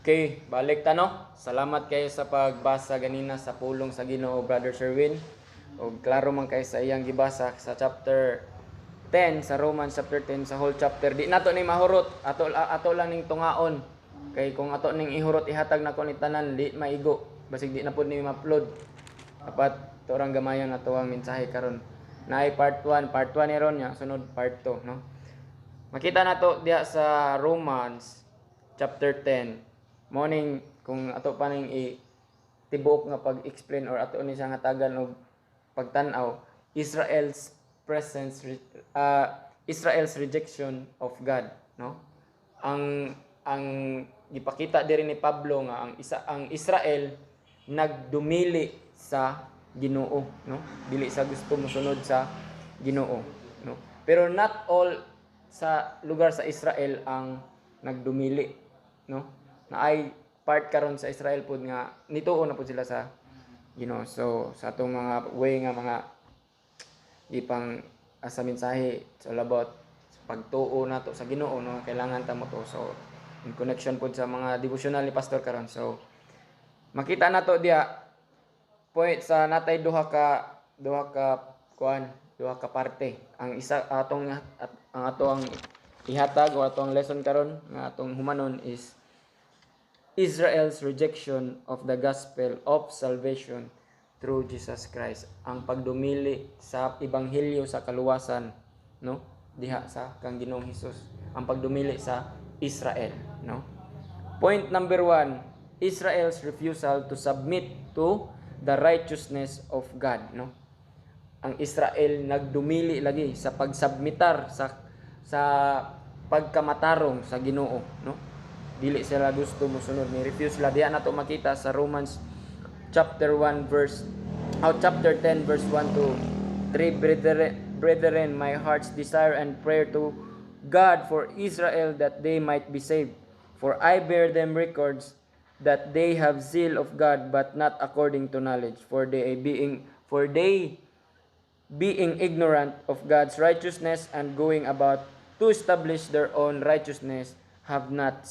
Okay, balik tano. Salamat kayo sa pagbasa ganina sa pulong sa Ginoo, Brother Sherwin. O klaro man kayo sa iyang gibasa sa chapter 10 sa Romans chapter 10 sa whole chapter. Di nato ni mahurot, ato lang ning tungaon. Kay kung ato ning ihurot ihatag nako ni tanan, di maigo. Basig di na pud ni ma-upload. Dapat torang gamayon ato ang mensahe karon. Naay part 1 ni ron nya, sunod part 2, no? Makita nato diha sa Romans chapter 10. Morning kung ato pa ning tibuok nga pag-explain or ato ni siya nga tagan og pagtan-aw, Israel's rejection of God, no? Ang gipakita diri ni Pablo nga ang Israel nagdumili sa Ginoo, no? Dili sa gusto mosunod sa Ginoo, no? Pero not all sa lugar sa Israel ang nagdumili, no? Na ay part karon sa Israel pud nga nituo na pud sila sa Ginoo. So sa atong mga way nga mga ipang asa mensahe it's all about pagtuo nato sa Ginoo, no? Kailangan ta mo to. So in connection pud sa mga devotional ni pastor karon. So makita nato diha point sa natay duha ka parte. Ang isa ang ihatag o atong lesson karon nga atong humanon is Israel's rejection of the gospel of salvation through Jesus Christ. Ang pagdumili sa ebanghelyo sa kaluwasan, no? Diha sa kang Ginoong Hesus. Ang pagdumili sa Israel, no? Point number 1, Israel's refusal to submit to the righteousness of God, no? Ang Israel nagdumili lagi sa pagsubmitar sa pagkamatarong sa Ginoo, no? Dili sila gusto mosunod, ni refuse sila. Diyan nato makita sa Romans chapter 10 verse 1 to 3. Brethren, my heart's desire and prayer to God for Israel that they might be saved. For I bear them records that they have zeal of God, but not according to knowledge. For they being ignorant of God's righteousness and going about to establish their own righteousness, have not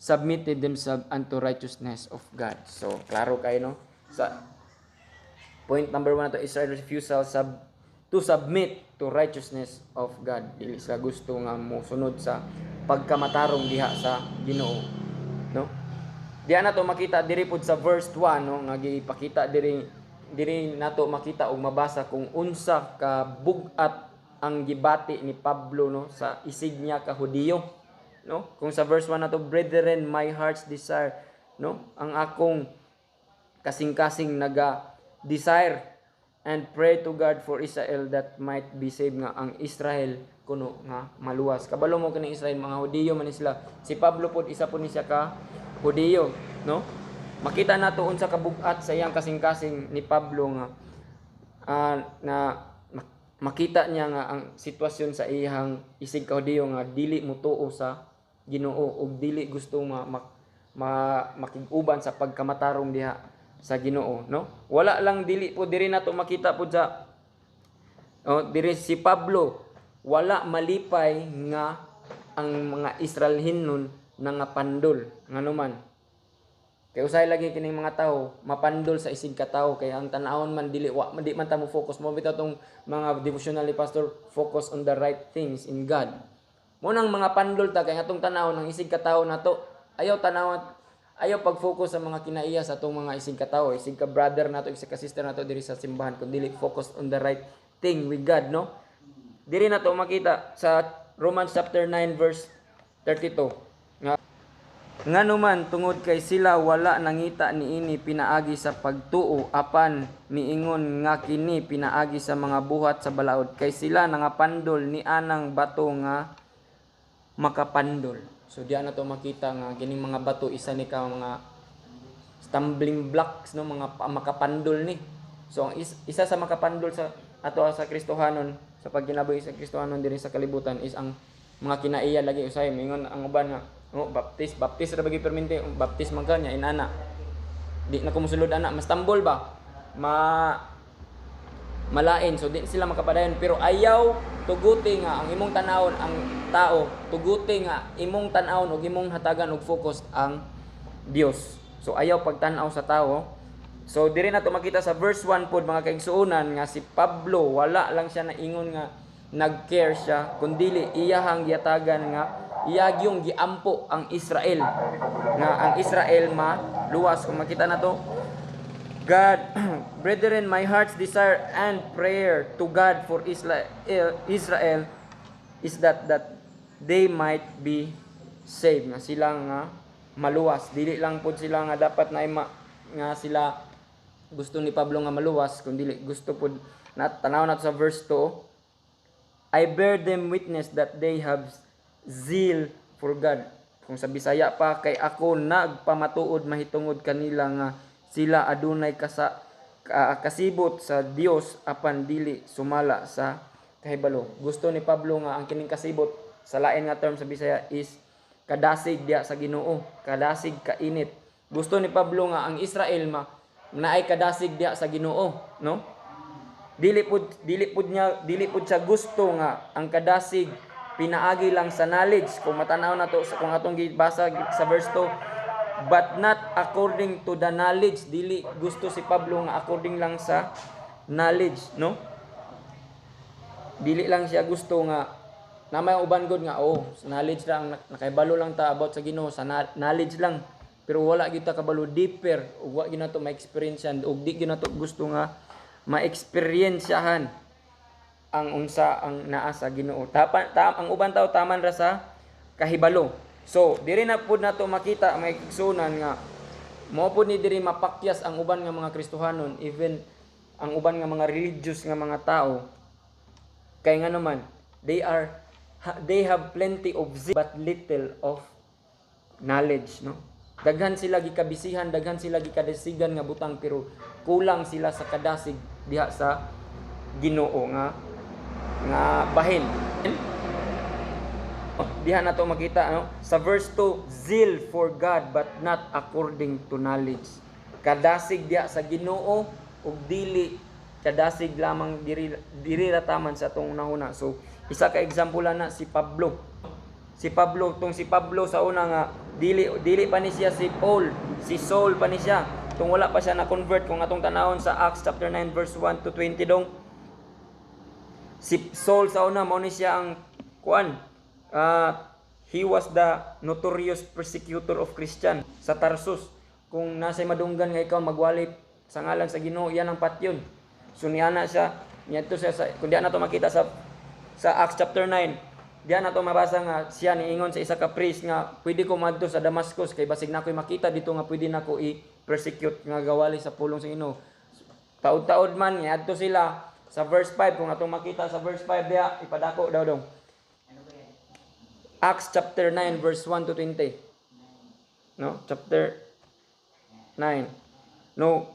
submitted themselves unto righteousness of God. So, klaro kayo, no? Sa point number 1 to Israel refusal to submit to righteousness of God. Dili sa gusto nga mo sunod sa pagkamatarong diha sa Ginoo, no? Diha nato makita diri pud sa verse 1, no, nga gipakita diri nato makita og mabasa kung unsa ka bugat ang gibati ni Pablo, no, sa isig niya ka Hudiyo, no? Kung sa verse 1 nato, brethren, my heart's desire, no, ang akong kasing-kasing desire and pray to God for Israel that might be saved, nga ang Israel kuno nga maluwas. Kabalo mo kini Israel, mga Hudiyo man sila. Si Pablo pod isa pod ni siya ka Hudiyo, no? Makita nato unsa ka bugat sa iyang kasing-kasing ni Pablo nga na makita niya nga ang sitwasyon sa iyang isig ka Hudiyo nga dili mutuo sa Ginoo ug dili gusto makig-uban sa pagkamatarong diha sa Ginoo, no? Wala lang dili po diri nato makita po sa diri si Pablo wala malipay nga ang mga Israelhinon nangapandol nganuman. Kay usay lagi kining mga tawo mapandol sa isig ka tawo, kay ang tan-awon man di man ta mo focus mo bitaw tong mga devotional ni pastor, focus on the right things in God. Mo nang mga pandol ta kay atong tan-awon ang isig ka tawo nato, ayaw pag-focus sa mga kinaiya sa atong mga isig ka tawo, isig ka brother nato, isig ka sister nato diri sa simbahan, kun dili focus on the right thing with God, no? Diri nato makita sa Romans chapter 9 verse 32. Nganuman tungod kay sila wala nangita niini pinaagi sa pagtuo, apan miingon nga kini pinaagi sa mga buhat sa balaod, kay sila nangapandol ni anang bato nga makapandol. So diyan na to makita nga kining mga bato isa ni ka mga stumbling blocks, no, mga makapandol ni. So ang isa sa makapandol sa ato sa Kristohanon, sa pagkinabuhi sa Kristohanon diri sa kalibutan is ang mga kinaiya lagi usay mingon ang uban nga baptis ra bagi permente, baptis man kanya inana di na kumusulod ana, mas tambol ba malain, so di sila makapadayon. Pero ayaw tuguti nga ang imong tanawon ang tao, tuguti nga imong tanawon ug imong hatagan og focus ang Dios. So ayaw pagtan-aw sa tao. So diri na to makita sa verse 1 pod mga kaigsuonan nga si Pablo wala lang siya naingon nga nag-care siya, kundili iyahang giyatagan nga iyagyong giampo ang Israel, nga ang Israel maluwas. Kung makita na to, God, brethren, my heart's desire and prayer to God for Israel is that they might be saved. Nga sila nga maluwas. Dili lang po sila nga dapat na nga sila gusto ni Pablo nga maluwas, kundi gusto po na tanaw nato sa verse 2. I bear them witness that they have zeal for God. Kung sa Bisaya pa, kay ako nagpamatuod mahitungod kanila nga sila adunay kasibot sa Dios apan dili sumala sa kahibalo. Gusto ni Pablo nga ang kining kasibot sa lain nga term sa Bisaya is kadasig diya sa Ginoo, kadasig kainit. Gusto ni Pablo nga ang Israel naay kadasig diya sa Ginoo, no? Dili pud siya gusto nga ang kadasig pinaagi lang sa knowledge. Kung matanaw na to kung atong gibasa sa verse 2, but not according to the knowledge. Dili gusto si Pablo nga according lang sa knowledge, no? Dili lang siya gusto nga na may uban gud nga knowledge lang, nakaibalo lang ta about sa Ginoo sa knowledge lang, pero wala gyud ta kabalo deeper ug wa gyud nato ma-experiencean ug di gyud nato gusto nga ma-experiensyahan ang unsa ang naa sa Ginoo. Ang uban tawo taman ra sa kahibalo. So diri na pud nato makita may igsunan nga mao pud ni diri mapakyas ang uban nga mga Kristohanon, even ang uban nga mga religious nga mga tao, kay nga naman they have plenty of zeal but little of knowledge, no? Daghan sila gikabisihan, daghan sila gikadasigan nga butang, pero kulang sila sa kadasig diha sa Ginoo nga bahin. Diha na to makita, no? Sa verse 2, zeal for God but not according to knowledge. Kadasig diha sa Ginoo ug dili kadasig lamang diri rataman sa atong unahuna. So isa ka example na si Pablo. Si Pablo sa una nga dili pa ni siya si Paul, si Saul pa ni siya. Tung wala pa siya na convert. Kung atong tanawon sa Acts chapter 9 verse 1 to 20 dong, si Saul sa una mao ni siya ang he was the notorious persecutor of Christian sa Tarsus. Kung nasa madunggan nga ikaw magwali sa ngalan sa Ginoo, yan ang patyon. So niana siya, niadto siya kung diyan nato makita sa Acts chapter 9. Diyan nato mabasa nga siya niingon sa isa ka priest nga pwede ko madto sa Damascus kay basig na ko'y makita dito nga pwede nako i-persecute nga gawali sa pulong sa Ginoo. Taud-taud man niadto sila sa verse 5. Kung atong makita sa verse 5 diha, ipadako daw dong. Acts chapter 9 verse 1 to 20. No, chapter 9. No.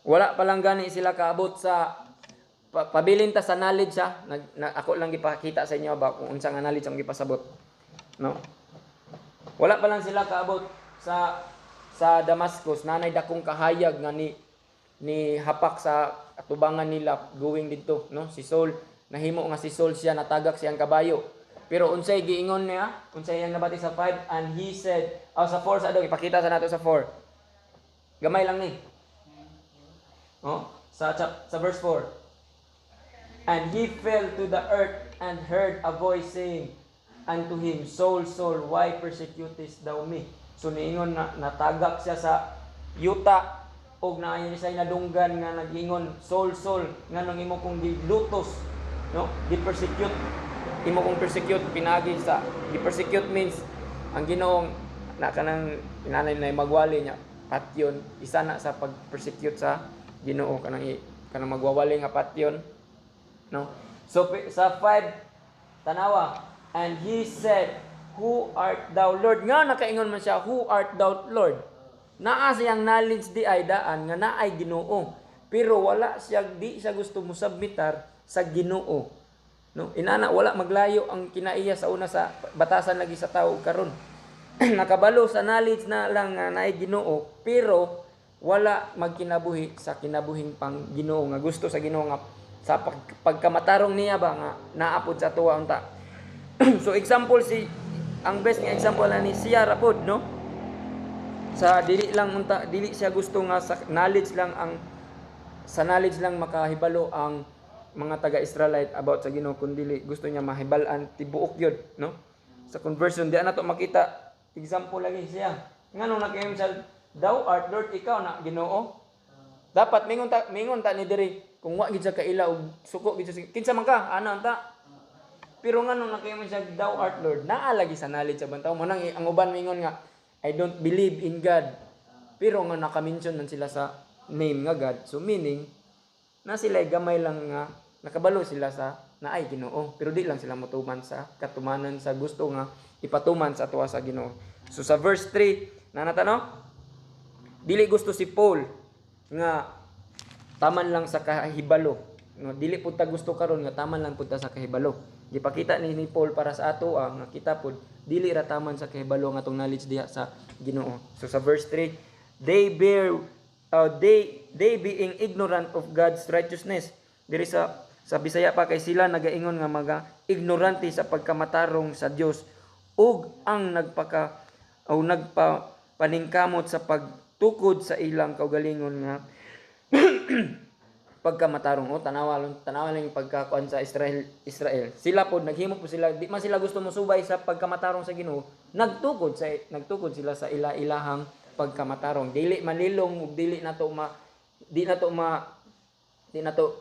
Wala pa lang gani sila kaabot sa pabilin ta sa knowledge ha. Ako lang gipakita sa inyo ba kung unsa nga knowledge ang gipasabot. No? Wala pa lang sila kaabot sa Damascus, nanay dakong kahayag nga ni hapak sa atubangan nila going dito, no? Si Saul, nahimo nga si Saul siya natagak siyang kabayo. Pero unsay giingon niya? Unsay yang nabati sa 5, and he said, sa 4 sa ipakita sa nato sa 4. Gamay lang ni. Sa verse 4. And he fell to the earth and heard a voice saying unto him, Saul, Saul, why persecutest thou me? So niingon na natagak siya sa yuta og naayon siya nadunggan nga nagingon, Saul, Saul, nganong imo kong gilutos, no? Di-persecute. Imo kong persecute pinagi sa di-persecute means ang Ginoong na kanang inanay na magwali niya patyon, isa na sa pag-persecute sa Ginoo kanang magwawali nga patyon. No. So sa 5 tanawa, and he said, who art thou, Lord? Nga nakaingon man siya, who art thou, Lord? Naa siyang knowledge di ay daan nga naay Ginoo, pero wala siya, di siya gusto mo submitar sa Ginoo. No, inana wala maglayo ang kinaiya sa una sa batasan lagi sa tao karon. Nakabalo sa knowledge na lang nga naay Ginoo, pero wala magkinabuhi sa kinabuhing pang Ginoo nga gusto sa Ginoo nga sa pagkamatarong niya ba nga naapod sa tuwa unta. So example ang best nga example na ni siya rapod no, sa dili lang unta, dili siya gusto nga sa knowledge lang makahibalo ang mga taga-Israelite about sa Ginoo, kundi gusto niya mahibal-an tibuok yun no, sa conversion. Di na to makita example lagi siya nganong nakaim sa thou art Lord, ikaw na Ginoo. Dapat mingon ta ni diri kung wa gid sa kaila og suko gid sa kinsa man ka ana anta. Pero nganong nakaim siya thou art Lord, naa lagi sa knowledge sa bantaw mo nang ang uban mingon nga I don't believe in God, pero nga naka-mention man sila sa name nga God, so meaning na sila gamay lang nga nakabalo sila sa naay Ginoo, pero di lang sila motuman sa katumanan sa gusto nga ipatuman sa tuwa sa Ginoo. So sa verse 3 na natano, dili gusto si Paul nga taman lang sa kahibalo, no, dili pud ta gusto karon nga taman lang pud ta sa kahibalo. Gipakita ni Paul para sa ato nga kita pud dili ra taman sa kahibalo nga tong knowledge diha sa Ginoo. So sa verse 3, they being ignorant of God's righteousness. Diri sa Bisaya pa kay sila nagaingon nga mga ignorante sa pagkamatarong sa Dios ug ang nagpapaningkamot sa pagtukod sa ilang kaugalingon nga pagkamatarong. Tanawa lang yung pagkakuan sa Israel. Sila pod naghimo po sila, di man sila gusto mosubay sa pagkamatarong sa Ginoo, nagtukod sila sa ilahang pagkamatarong. Dili manlilong ug dili na to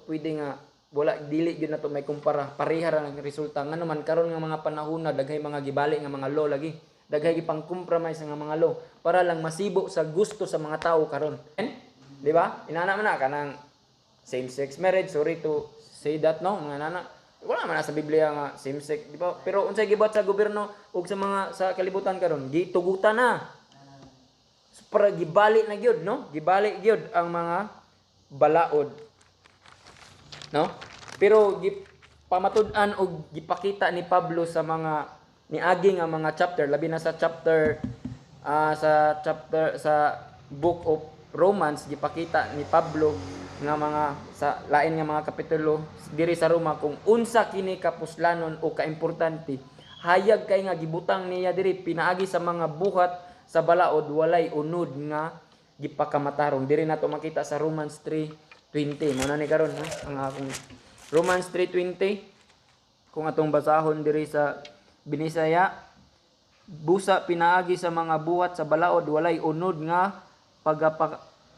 pwede nga wala, dili gyud na to may kumpara, pareha ra ang resulta. Ngano man karon nga mga panahon na daghay mga gibali nga mga law lagi, daghay gipang compromise nga mga law para lang masibo sa gusto sa mga tao karon. Di ba? Inana man na kanang same-sex marriage, sorry to say that no, mga nana, wala man na sa Biblia nga same-sex, di ba? Pero unsay gibuhat sa gobyerno ug sa kalibutan karon, gitugutan na. Para gibali na gyud no? Gibali gyud ang mga balaod. No? Pero pamatud-an og gipakita ni Pablo sa mga niagi nga mga chapter, labi na sa chapter sa book of Romans, gipakita ni Pablo nga mga sa lain nga mga kapitulo diri sa Roma kung unsa kini kapuslanon o kaimportante. Hayag kay nga gibutang niya diri pinaagi sa mga buhat sa balaod walay unod nga gipakamatarong. Diri nato makita sa Romans 3:20. Mao na ni karon ang akong Romans 3:20 kung atong basahon diri sa Binisaya, busa pinaagi sa mga buhat sa balaod walay unod nga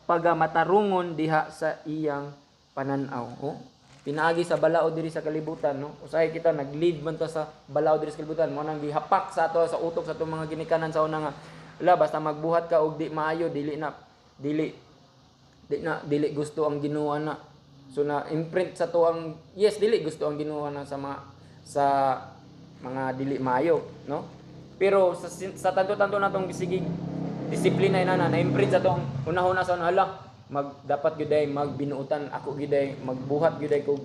pagamatarungon diha sa iyang pananaw. Pinaagi sa balaod diri sa kalibutan no. Usahay kita nag-lead man ta sa balaod diri sa kalibutan, mo nang gihapak sa ato sa utok sa atong mga ginikanan sa una nga basta magbuhat ka og di maayo dili gusto ang Ginoo na. So na imprint sa to ang dili gusto ang Ginoo na sa mga dili maayo no. Pero sa tanto-tanto natong bisigig disiplina na imprint sa tong una-una sa dapat gyud ay magbinuutan ako gyud ay magbuhat gyud ay ko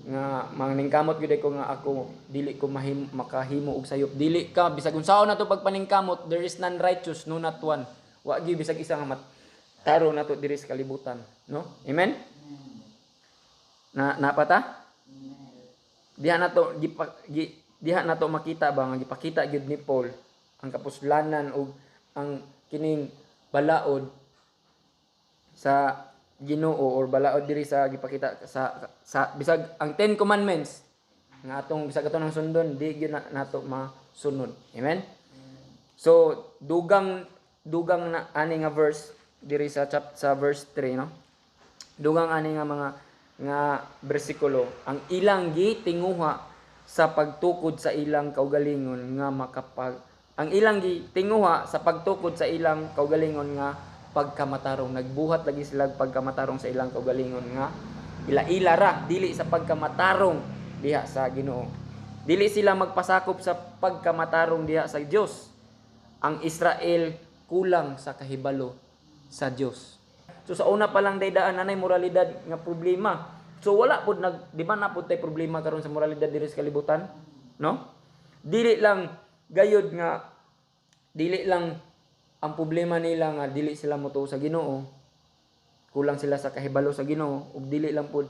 nga maningkamot gyud ay ko nga ako dili ko makahimo og sayop. Dili ka bisag unsaon na to pagpaningkamot, there is none righteous, no not one. Wa gyud bisag isa nga taro na to diri sa kalibutan no. Amen. Napata? Diha na to makita ba nga gipakita gyud ni Paul ang kapuslanan ug ang kining balaod sa Ginoo or balaod diri sa gipakita sa bisag ang 10 commandments nga atong bisag ato nang sundon di gyud nato masunod. Amen. So dugang na ani nga verse diri sa verse 3 no. Dugang ani nga mga nga bersikulo ang ilang gitinguha sa pagtukod sa ilang kaugalingon nga ang ilang gitinguha sa pagtukod sa ilang kaugalingon nga pagkamatarong. Nagbuhat lagi sila pagkamatarong sa ilang kaugalingon nga ila ra dili sa pagkamatarong diha sa Ginoo. Dili sila magpasakop sa pagkamatarong diha sa Dios. Ang Israel kulang sa kahibalo sa Dios. So sa una pa lang daydaan anay moralidad nga problema. So wala pud di man na pud tay problema karon sa moralidad diri sa kalibutan, no? Dili lang ang problema nila nga dili sila motuo sa Ginoo, kulang sila sa kahibalo sa Ginoo ug dili lang pud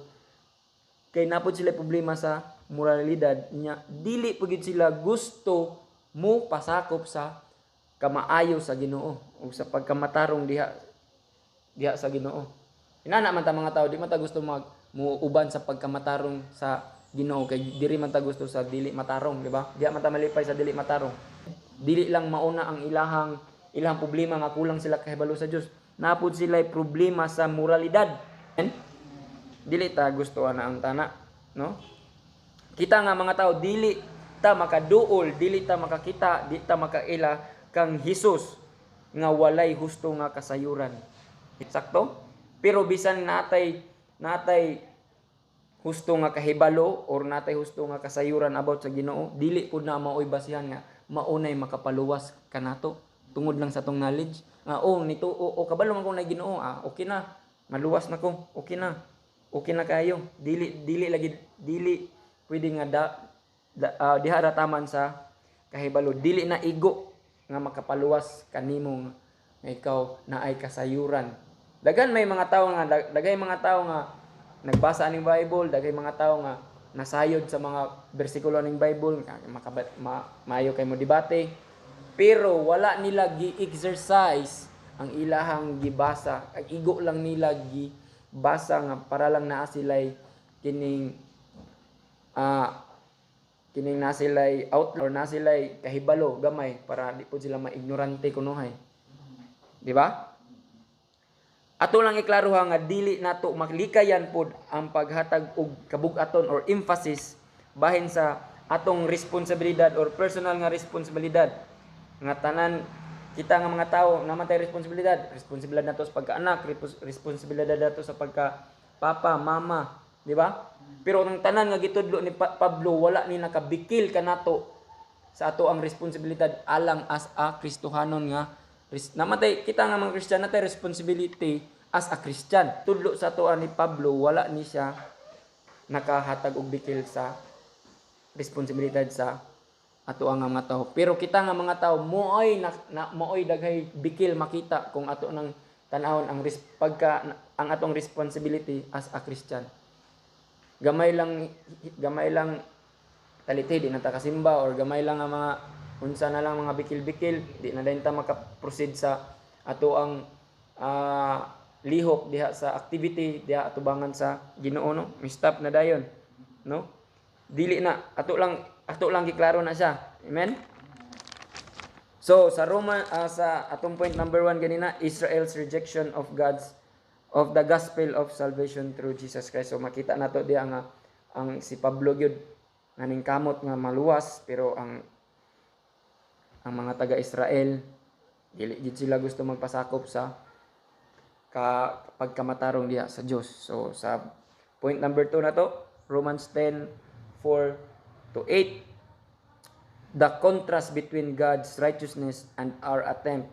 kay napod sila problema sa moralidad nya dili pugid sila gusto mo pasakop sa kamaayo sa Ginoo ug sa pagkamatarong diha sa Ginoo. Inana man ta mga tao di man ta gusto muuban sa pagkamatarong sa Ginoo kay diri man ta gusto sa dili matarong, di ba? Diha man ta malipay sa dili matarong. Dili lang mauna ang ilahang problema nga kulang sila kahibalo sa Dios. Napud sila problema sa moralidad. Dili ta gusto na ang tana, no? Kita nga mga tao dili ta makaduol, dili ta makakita, dili ta makaila kang Hesus nga walay husto nga kasayuran. Sakto? Pero bisan natay husto nga kahibalo or natay husto nga kasayuran about sa Ginoo, dili pud na maoy basihan nga maunay makapaluwas kanato tungod lang sa tong knowledge nga nito kabalo man ko na Ginoo, okay na, maluwas na ko, okay na kayo, dili pwede nga diha rataman sa kahibalo, dili na igo nga makapaluwas kanimo nga ikaw naay kasayuran. Dagay mga tao nga nagbasa ning Bible, dagay mga tao nga nasayod sa mga bersikulo ning Bible, maayo kay mo debate, pero wala nila gi-exercise ang ilahang gibasa, ag igo lang nila gibasa nga para lang naa silay kining nasilay out or nasilay kahibalo gamay para di po sila maignorante kunuhay. Di ba? Ato lang iklaro nga dili nato maklikayan pod ang paghatag og kabug-aton or emphasis bahin sa atong responsibilidad or personal nga responsibilidad nga tanan kita nga mga tao naman tay responsibilidad nato sa pagkaanak, responsibilidad nato sa pagka papa, mama, di ba? Pero ang tanan nga gitudlo ni Pablo wala ni nakabikil kanato sa ato ang responsibilidad alang as a Kristohanon nga namatay kita nga mga Kristiyan natay responsibility as a Christian. Tudlo sa ato ni Pablo wala ni siya nakahatag og bikil sa responsibilidad sa ato ang mga tao. Pero kita nga mga tao mooy daghay bikil makita kung ato nang tan-awon ang ang atong responsibility as a Christian. Gamay lang talite di na ta kasimba or gamay lang ang mga unsa na lang mga bikil-bikil di na dayon ta maka-proceed sa ato ang lihok diha sa activity diha atubangan sa Ginoo, no? Mi-stop na dayon, no? Dili na ato lang giklaro na siya. Amen. So sa sa atong point number 1 ganina, Israel's rejection of the gospel of salvation through Jesus Christ. So makita nato diha nga ang si Pablo gyud nganing kamot nga maluwas pero ang mga taga-Israel dili gid sila gusto magpasakop sa pagkamatarong diha sa Dios. So sa point number 2 na to, Romans 10:4-8, the contrast between God's righteousness and our attempt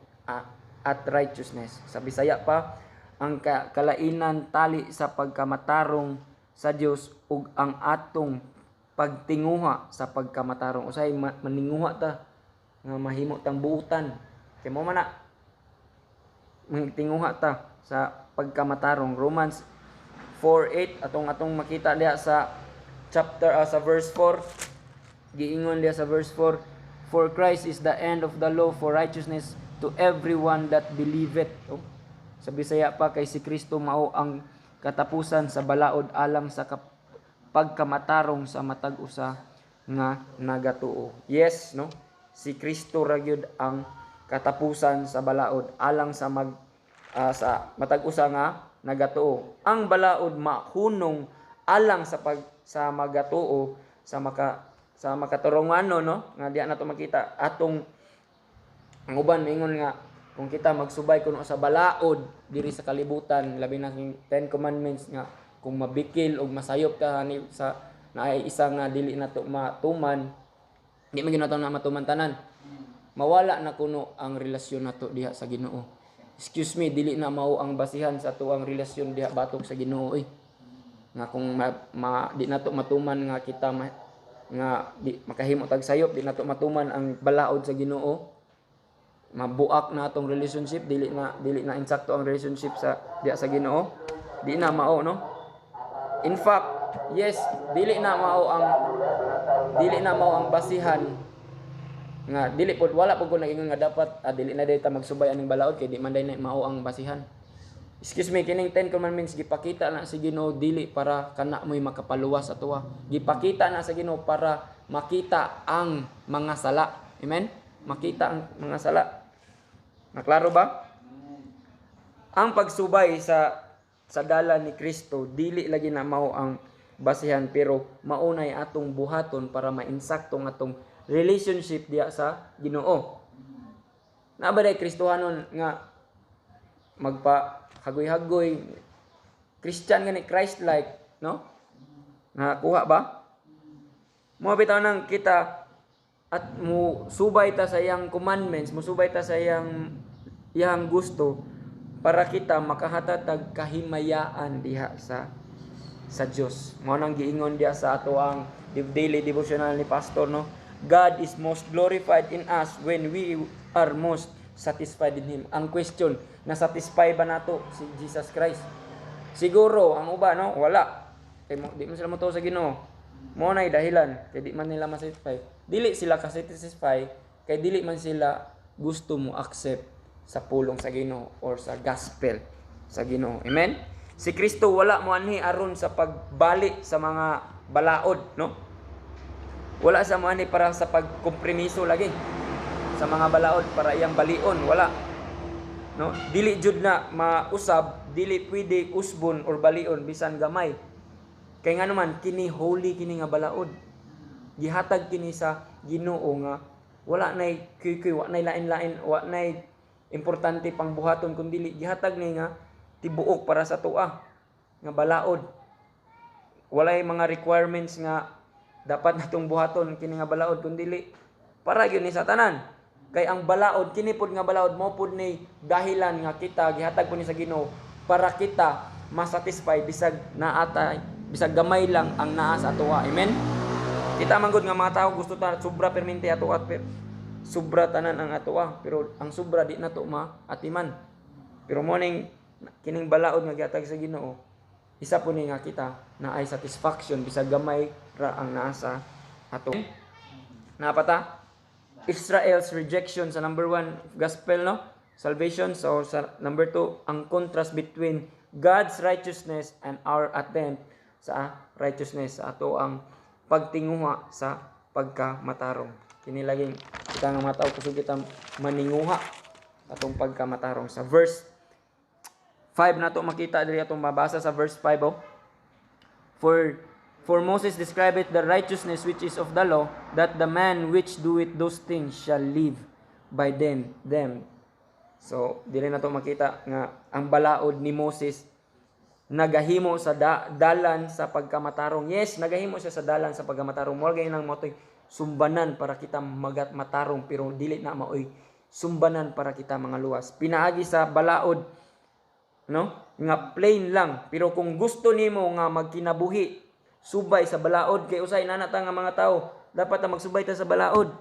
at righteousness. Sa Bisaya pa, ang kalainan tali sa pagkamatarong sa Dios ug ang atong pagtinguha sa pagkamatarong. Usay maninguha ta nga mahimo tang buutan. Kay mo man na magtinguha ta sa pagkamatarong. Romans 4:8 atong makita diha sa sa verse 4. Giingon diha sa verse 4, for Christ is the end of the law for righteousness to everyone that believeth. Sa Bisaya pa, kay si Kristo mao ang katapusan sa balaod alang sa pagkamatarong sa matag usa nga nagatuo. Yes, no? Si Kristo ra gyud ang katapusan sa balaod alang sa sa matag usa nga nagatuo. Ang balaod mahunong alang sa magatuo sa makaturungan, no? Nga diya nato makita atong ang uban mingon nga kung kita magsubay kuno sa balaod diri sa kalibutan, labi na king 10 commandments nga kung mabikil og masayop ta sa naay isa nga dili nato matuman, di man ginato na matuman tanan, mawala na kuno ang relasyon nato diha sa Ginoo. Excuse me, dili na mao ang basihan sa tuang relasyon diha batok sa Ginoo nga kung di nato matuman nga kita nga di makahimo tag sayop, di nato matuman ang balaod sa Ginoo, mabuak na atong relationship, dili na insakto ang relationship sa diya sa Ginoo. Di na mao, no? In fact, yes, dili na mao ang basihan nga dili pod wala pud ko naging nga dapat dili na dayta magsubay aning balaod kay di man day na mao ang basihan. Excuse me, kining 10 commandments gipakita na sa Ginoo dili para kana mo'y makapaluwas atoa. Gipakita na sa Ginoo para makita ang mga sala. Amen? Makita ang mga sala. Naklaro ba? Ang pagsubay sa dalan ni Kristo dili lagi na mao ang basihan pero maunay atong buhaton para mainsakto nga atong relationship diya sa Ginoo. Nabaday Kristohanon nga magpa hagoy-hagoy Christian gani Christ-like, no? Nga kuha ba? Mo bitaw nang kita at mo subay ta sa iyang commandments, mo subay ta sa iyang gusto para kita makahatatag kahimayaan diha sa Dios. Mao nang giingon diha sa ato ang daily devotional ni pastor, no? God is most glorified in us when we are most satisfied in Him. Ang question, na-satisfy ba nato si Jesus Christ? Siguro, ang uba, no? Wala. Kaya di man sila mo sa Ginoo. Mo na'y dahilan. Kaya di man nila ma-satisfy. Dili sila ka-satisfy. Kaya dili man sila gusto mo accept sa pulong sa Ginoo or sa gospel sa Ginoo. Amen? Si Kristo wala mo anhi aron sa pagbali sa mga balaod, no? Wala sa mo anhi para sa pagkompromiso lagi sa mga balaod para iyang balion, wala. No? Dili jud na mausab, dili pwede usbon or balion bisan gamay. Kay nga naman kini holy kini nga balaod. Gihatag kini sa Ginoo nga wala nay kuy wa nay lain-lain, wa nay importante pang buhaton kun dili gihatag ni nga tibuok para sa tuwa nga balaod. Walay mga requirements nga dapat natong buhaton kini nga balaod kun dili para gyud ni sa tanan. Kay ang balaod kini pud nga balaod mo pud ni dahilan nga kita gihatag pud ni sa Ginoo para kita masatisfy bisag naatay bisag gamay lang ang naa sa atoa. Amen. Kita manggod nga mga tao gusto ta sobra permente ato at sobra tanan ang atoa pero ang sobra di nato maatiman. Pero mo ning kining balaod nga gihatag sa Ginoo isa po ni nga kita na ay satisfaction bisag gamay ra ang naa sa ato. Napata? Israel's rejection sa number 1 gospel, no? Salvation. So sa number 2 ang contrast between God's righteousness and our attempt sa righteousness sa ato ang pagtinguha sa pagkamatarong. Kini laging kita nga mataw kusog kita maninguha atong pagkamatarong. Sa verse 5 nato makita diri atong mabasa sa verse 5, oh. For Moses describeth the righteousness which is of the law, that the man which doeth those things shall live by them. So, dili na to makita nga ang balaod ni Moses nagahimo sa dalan sa pagkamatarong. Yes, nagahimo siya sa dalan sa pagkamatarong. Mo gay nang motoy sumbanan para kita matarong pero dili na maoy sumbanan para kita mga luwas. Pinaagi sa balaod, no? Nga plain lang. Pero kung gusto nimo nga magkinabuhi subay sa balaod kay usay nanata nga mga tao dapat na magsubay ta sa balaod,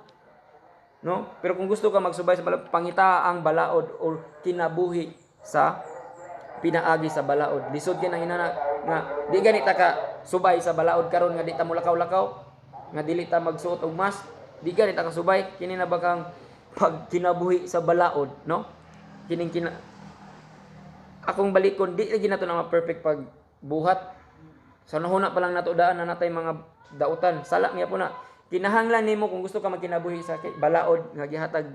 no? Pero kung gusto ka magsubay sa balaod pangita ang balaod or kinabuhi sa pinaagi sa balaod. Lisod kay nang inana nga di ganita ka subay sa balaod karon nga di ta mulakaw-lakaw nga dili ta magsuot og mask, di ganita ka subay kini na bakang pag kinabuhi sa balaod, no? Kining akong balikon di lagi nato na perfect pag buhat. So nahuna pa lang nato daan na natay mga dautan. Sala niya po na. Kinahanglan nimo kung gusto ka magkinabuhi sa balaod nga gihatag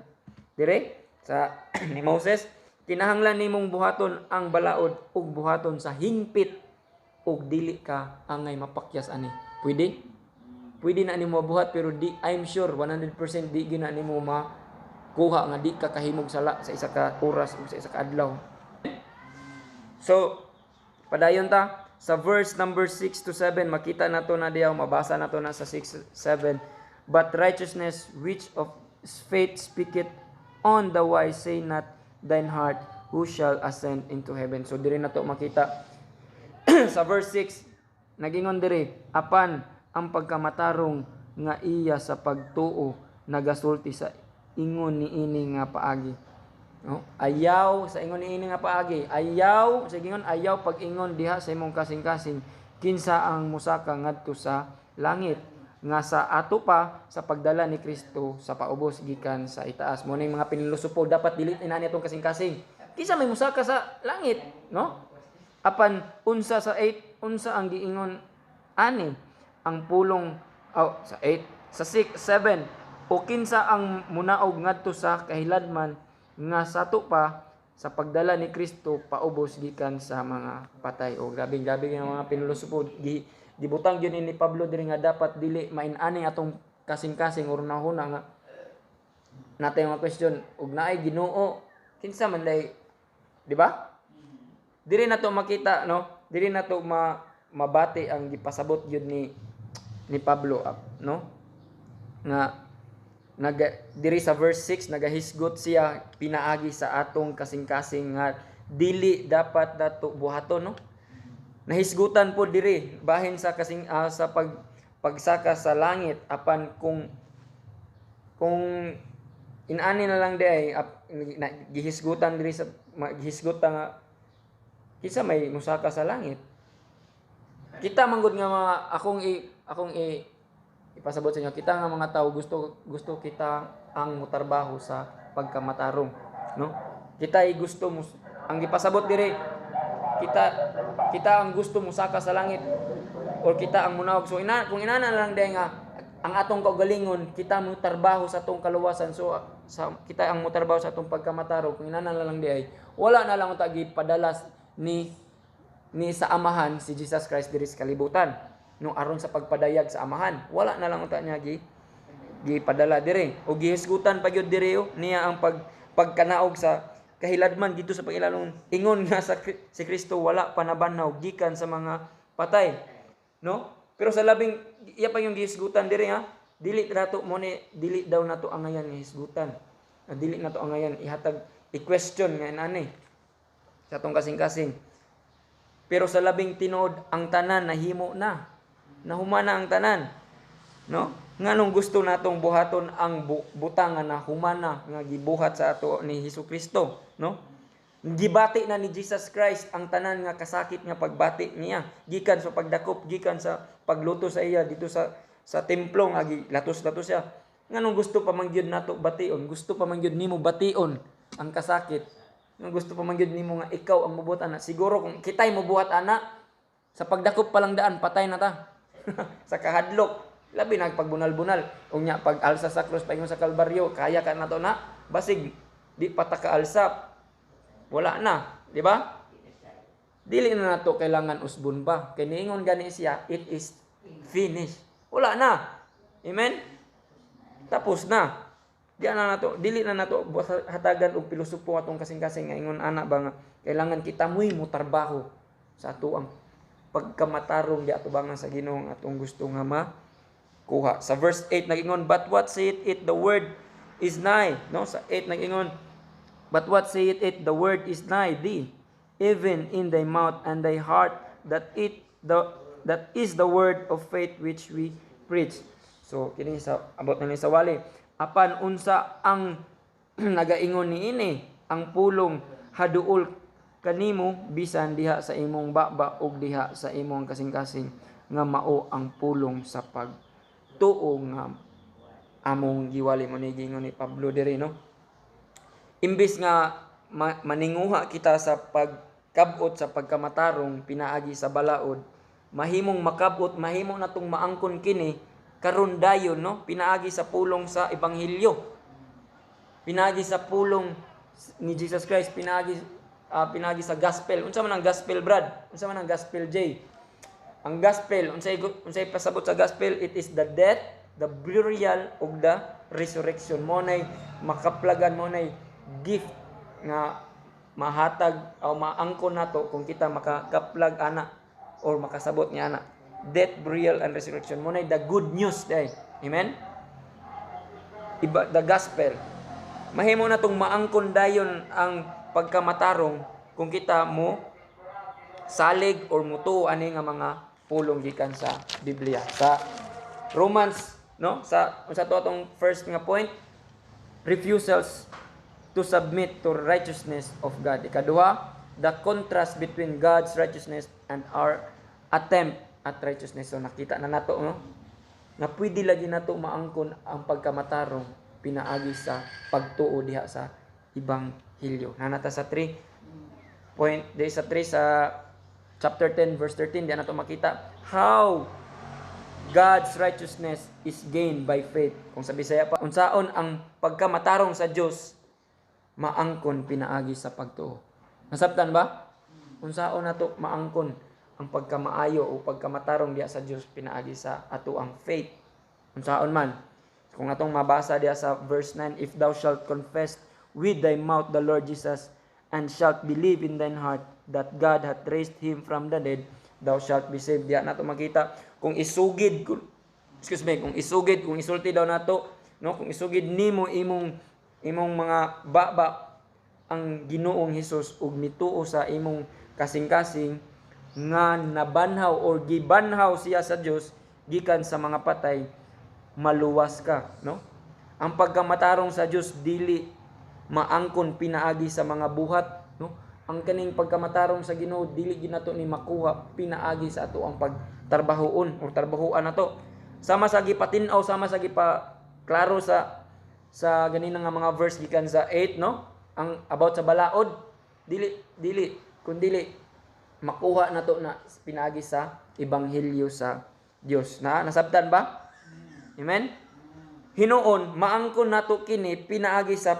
dire sa ni Moses, kinahanglan nimong buhaton ang balaod ug buhaton sa hingpit ug dili ka angay mapakyas ani. Pwede? Pwede na nimo buhat pero di I'm sure 100% di gyud na nimo makuha nga di ka kahimog sala sa isa ka oras ug sa isa ka adlaw. So padayon ta sa verse number 6 to 7, makita nato na diyaw, mabasa nato na sa 6, 7. But righteousness which of faith speaketh on the wise, say not thine heart, who shall ascend into heaven. So diri nato makita sa verse 6, nagingon diri, apan ang pagkamatarong nga iya sa pagtuo nagasulti sa ingon niini nga paagi. No? Ayaw sa ingon niini nga paagi. Ayaw sa ingon ayaw pag ingon diha sa imong kasing-kasing kinsa ang musaka ngadto sa langit nga sa ato pa sa pagdala ni Kristo sa paubos gikan sa itaas. Mo ning mga pinilusupo dapat dili inani atong kasing-kasing. Kinsa may musaka sa langit, no? Apan unsa sa 8, unsa ang giingon ani ang pulong sa 8, sa 6, 7 o kinsa ang munaog ngadto sa kahiladman nga sato pa sa pagdala ni Kristo paubos gikan sa mga patay. O grabe nga mga pinulusupo gibutang gyud ni Pablo diri nga dapat dili main-ani atong kasing-kasing or nahuna nga natay mga question ug naay Ginoo kinsa man lay, di ba? Diri na to makita, no? Diri na to mabati ang gipasabot gyud ni Pablo, no? Nga diri sa verse 6 nagahisgot siya pinaagi sa atong kasing-kasing nga dili dapat nato buhaton, no? Nahisgutan po diri bahin sa kasing sa pagsaka sa langit apan kung inani na lang di ay gihisgutan diri sa gihisgutan nga kinsa may musaka sa langit. Kita manggod nga mga akong ipasabot sa inyo, kita nga mga tao gusto kita ang mutarbaho sa pagkamatarong, no? Kita ay gusto mo ang gipasabot diri kita ang gusto musaka sa langit or kita ang munawag. So kung inana lang day nga ang atong kaugalingon kita mo tarbaho sa atong kaluwasan, so kita ang mutarbaho sa atong pagkamataro, kung inana lang day wala na lang unta gipadalas ni sa amahan si Jesus Christ diri sa kalibutan, no? Aron sa pagpadayag sa amahan wala na lang unta niya gipadala diri o gihisgutan pa gyud diri niya ang pagkanaog sa kahiladman dito sa pangilalong ingon nga si Kristo wala panabanaw gikan sa mga patay, no? Pero sa labing iya pa yung gihisgutan diri ha, dili daw nato angayan nga hisgutan, dili nato angayan ihatag i-question nga inani sa atong kasing-kasing. Pero sa labing tinuod ang tanan nahimo na humana ang tanan, no? Nganong gusto natong buhaton ang butang na humana nga gibuhat sa ato ni Hesukristo, no? Gibati na ni Jesus Christ ang tanan nga kasakit nga pagbati niya gikan sa pagdakop, gikan sa pagluto sa iya dito sa templo nga gilatos-latos siya. Nganong gusto pa man gyud nato bation, gusto pa man gyud nimo bation ang kasakit. Nga gusto pa man gyud nimo nga ikaw ang mubuhat ana. Siguro kung kitay mubuhat ana sa pagdakop pa lang daan patay na ta. Sa kahadlok labi nagpagbunal-bunal unya pag alsa sa krus paingon sa Kalbaryo kaya ka nato na basig di pataka alsa wala na, di ba? Dili na nato kailangan usbon pa kay niingon gani siya it is finished, wala na, amen, tapos na. Dili na nato hatagan og pilosopo atong kasing-kasing nga ingon ana ba nga kailangan kita mo trabaho sa ato ang pagkamatarong di ato bangan sa Ginoo atong gusto nga kuha. Sa verse 8 nagingon, but what saith it, the word is nigh, no? Sa 8 nagingon, but what saith it, the word is nigh thee, even in thy mouth and thy heart, that is the word of faith which we preach. So kini sa abot na ni sa wali, apan unsa ang nagaingon niini, ang pulong haduol kanimo bisan diha sa imong baba ug diha sa imong kasing-kasing nga mao ang pulong sa tuo nga among giwali mo ni gingon ni Pablo diri, no? Imbis nga maninguha kita sa pagkabot sa pagkamatarong pinaagi sa balaod, mahimong makabot, mahimo natong maangkon kini karon dayon, no? Pinaagi sa pulong sa ebanghelyo, pinaagi sa pulong ni Jesus Christ, pinaagi sa gospel. Unsa man ang gospel, Brad? Unsa man ang gospel, Jay? Ang gospel, unsay pasabot sa gospel, it is the death, the burial, ug the resurrection. Mo nay makaplagan, mo nay gift nga mahatag o maangkon nato kung kita makakaplag ana or makasabot niya ana. Death, burial, and resurrection. Mo nay the good news day. Amen? The gospel. Mahimo natong maangkon dayon ang pagkamatarong kung kita mo salig or mutuo ani nga mga pulong gikan sa Biblia. Sa Romans, no? Sa to atong first nga point, refusals to submit to righteousness of God. Ikaduha, the contrast between God's righteousness and our attempt at righteousness. So nakita na nato, no? Na pwede lagi nato maangkon ang pagkamatarong pinaagi sa pagtuo diha sa Ebanghelyo. Nanata sa 3 point, sa 3 sa chapter 10 verse 13, diyan nato makita how God's righteousness is gained by faith. Kung sa Bisaya pa, unsaon ang pagkamatarong sa Dios maangkon pinaagi sa pagtuo. Nasabtan ba? Unsaon nato maangkon ang pagkamaayo o pagkamatarong diya sa Dios pinaagi sa ato ang faith. Unsaon man. Kung atong mabasa diya sa verse 9, if thou shalt confess with thy mouth the Lord Jesus and shalt believe in thine heart that God hath raised him from the dead, thou shalt be saved. Diya nato makita kung isugid, kung isulti daw nato, no, kung isugid nimo imong mga baba ang Ginoong Hesus ug nituo sa imong kasing-kasing nga nabanhaw or gibanhaw siya sa Dios gikan sa mga patay, maluwas ka, no? Ang pagkamatarong sa Dios dili maangkon pinaagi sa mga buhat, no? Ang kaning pagkamatarong sa Ginoo dili ginato ni makuha pinaagi sa ato ang pagtarbahoon o tarbahuan nato. Sama sa gipatin-aw, sama sa gipa klaro sa ganina nga mga verse gikan sa 8, no? Ang about sa balaod, dili makuha nato na pinaagi sa ebanghelyo sa Dios. Nasabtan ba? Amen. Hinuon maangkon nato kini pinaagi sa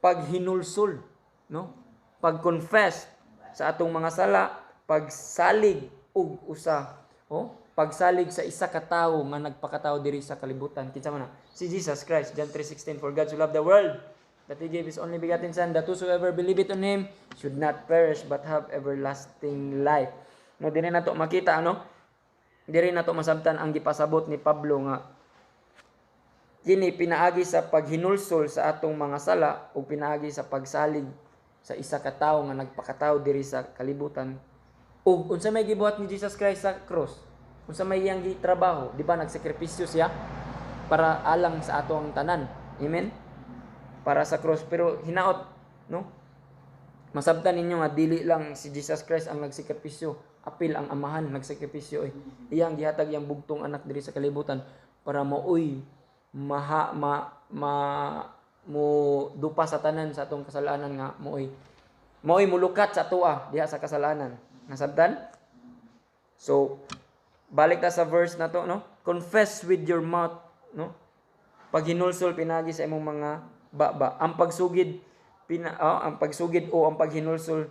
paghinulsol, no? Pag-confess sa atong mga sala, pagsalig ug usa, pagsalig sa isa ka tawo nga nagpakatawo diri sa kalibutan. Kinsa man na? Si Jesus Christ. John 3:16, for God so loved the world that He gave His only begotten Son, that whosoever believeth on Him should not perish but have everlasting life. No, diri nato makita, diri nato masabtan ang gipasabot ni Pablo nga kini pinaagi sa paghinulsol sa atong mga sala o pinaagi sa pagsalig sa isa ka tawo nga nagpakatawo diri sa kalibutan. Ug unsa may gibuhat ni Jesus Christ sa cross? Unsa may iyang gitrabaho? Di ba nagsakripisyo siya para alang sa atong tanan? Amen. Para sa cross, pero hinaot, no? Masabtan ninyo nga dili lang si Jesus Christ ang nagsakripisyo, apil ang amahan nagsakripisyo. Iyang gihatag iyang bugtong anak diri sa kalibutan para maoy mo dupa sa tanan sa atong kasalanan nga moy mulukat sa tuwa diha sa kasalanan. Nasabtan? So balik ta sa verse na to, no? Confess with your mouth, no? Paghinulsol pinagi sa imong mga baba. Ang pagsugid ang pagsugid o ang paghinulsol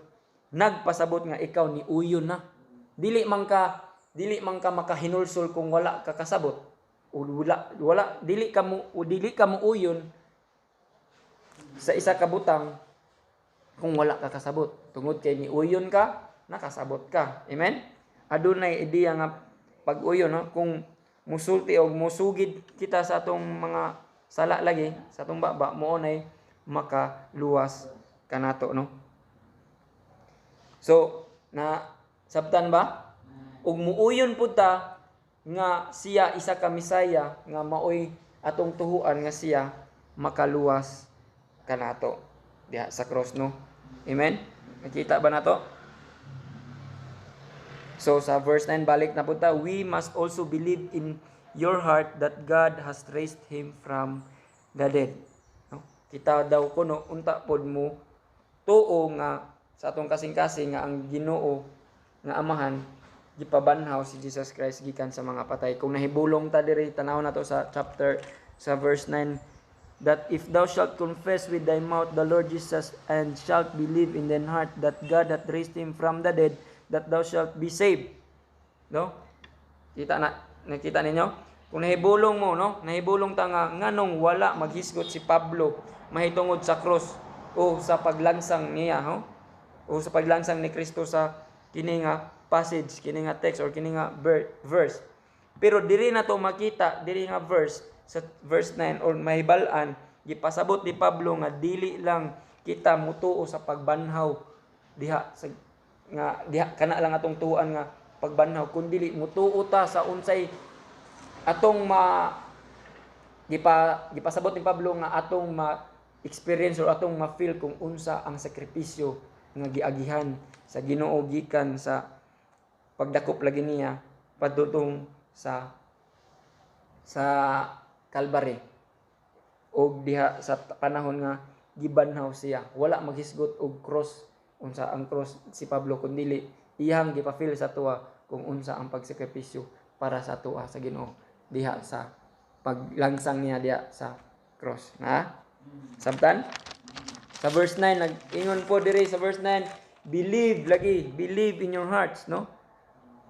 nagpasabot nga ikaw ni uyon na. Dili man ka makahinulsol kung wala ka kasabot. O dili ka mo uyon sa isa ka butang kung wala ka kasabot. Tungod kay ni uyon ka, nakasabot ka. Amen? Adunay ideya nga pag-uyon, no? Kung musulti o musugid kita sa atong mga sala lagi, sa atong baba, moonay makaluwas kanato, no? So, sabtan ba? Ug muuyon pud ta nga siya isa ka Misaya nga maoy atong tuhuan nga siya makaluwas kanato diha sa cross, no? Amen. Nakita ba nato? So sa verse 9 balik na punta, we must also believe in your heart that God has raised him from the dead. No? Kita daw kuno unta pod mo tuo nga sa atong kasing-kasing nga ang Ginoo nga amahan gipabanhaw si Jesus Christ gikan sa mga patay. Kung nahibulong ta diri tanaw nato sa verse 9, that if thou shalt confess with thy mouth the Lord Jesus and shalt believe in thine heart that God hath raised him from the dead, that thou shalt be saved. No? Nakita ninyo? Kung nahibulong mo, no? Nahibulong ta nga nganong wala maghisgot si Pablo mahitungod sa cross o sa paglansang niya, o sa paglansang ni Kristo sa kini nga passage, kini nga text or kini nga verse. Pero diri na to makita, diri nga verse sa verse 9 or mahibal-an gipasabot ni Pablo nga dili lang kita mutuo sa pagbanhaw diha sa nga diha kana lang atong tuan nga pagbanhaw, kundi mutuo ta sa unsay atong gipasabot ni Pablo nga atong experience or atong ma-feel kung unsa ang sakripisyo nga giagihan sa Ginoo gikan sa pagdakop lagi niya padutong sa Calvary og diha sa panahon nga gibanhaw siya. Wala maghisgot og cross, unsa ang cross si Pablo kundi iyang gipafeel sa tuwa kung unsa ang pagsakripisyo para sa tuwa sa Ginoo diha sa paglangsang niya diha sa cross. Sabtan? Sa verse 9 nag-ingon po diri sa verse 9, believe in your hearts, no?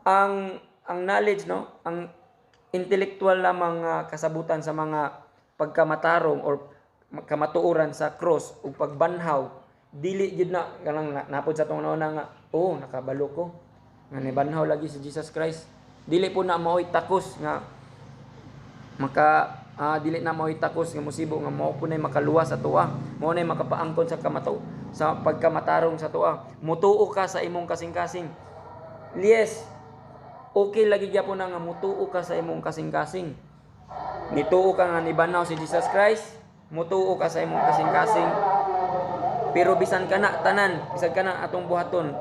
Ang knowledge, no? Ang intellectual lamang kasabutan sa mga pagkamatarong or kamatuoran sa cross ug pagbanhaw dili gid na kanang napod sa tong nauna nga nakabalo ko nga nibanhaw lagi si Jesus Christ. Dili po na maoy takos nga dili na maoy takos nga musibo nga mao po nay makaluwas sa tuwa, mao nay makapaangkon sa pagkamatarong sa tuwa. Mutuo ka sa imong kasing-kasing. Yes, okay lagi gyapon na nga mutuo ka sa imong kasing-kasing. Nituo ka nga nibanhaw si Jesus Christ, mutuo ka sa imong kasing-kasing. Pero bisan kana atong buhaton,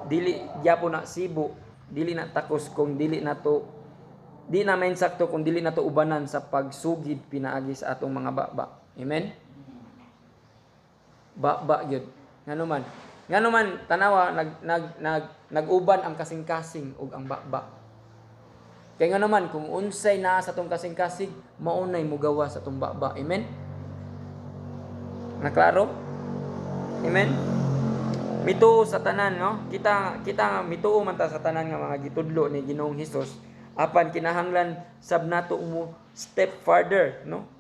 dili gyapon na sibo, dili na takos kung di na main sakto kung dili na to ubanan sa pagsugid pinaagi sa atong mga baba. Amen. Baba gyud. Nganuman tanawa nag-uban ang kasing-kasing ug ang baba. Kaya nga naman, kung unsay naa sa itong kasing-kasing, maunay mugawa sa itong baba. Amen? Naklaro? Amen? Mituo sa tanan, no? Kita mituo man ta sa tanan nga mga gitudlo ni Ginoong Hesus. Apan kinahanglan sab nato mo step further, no?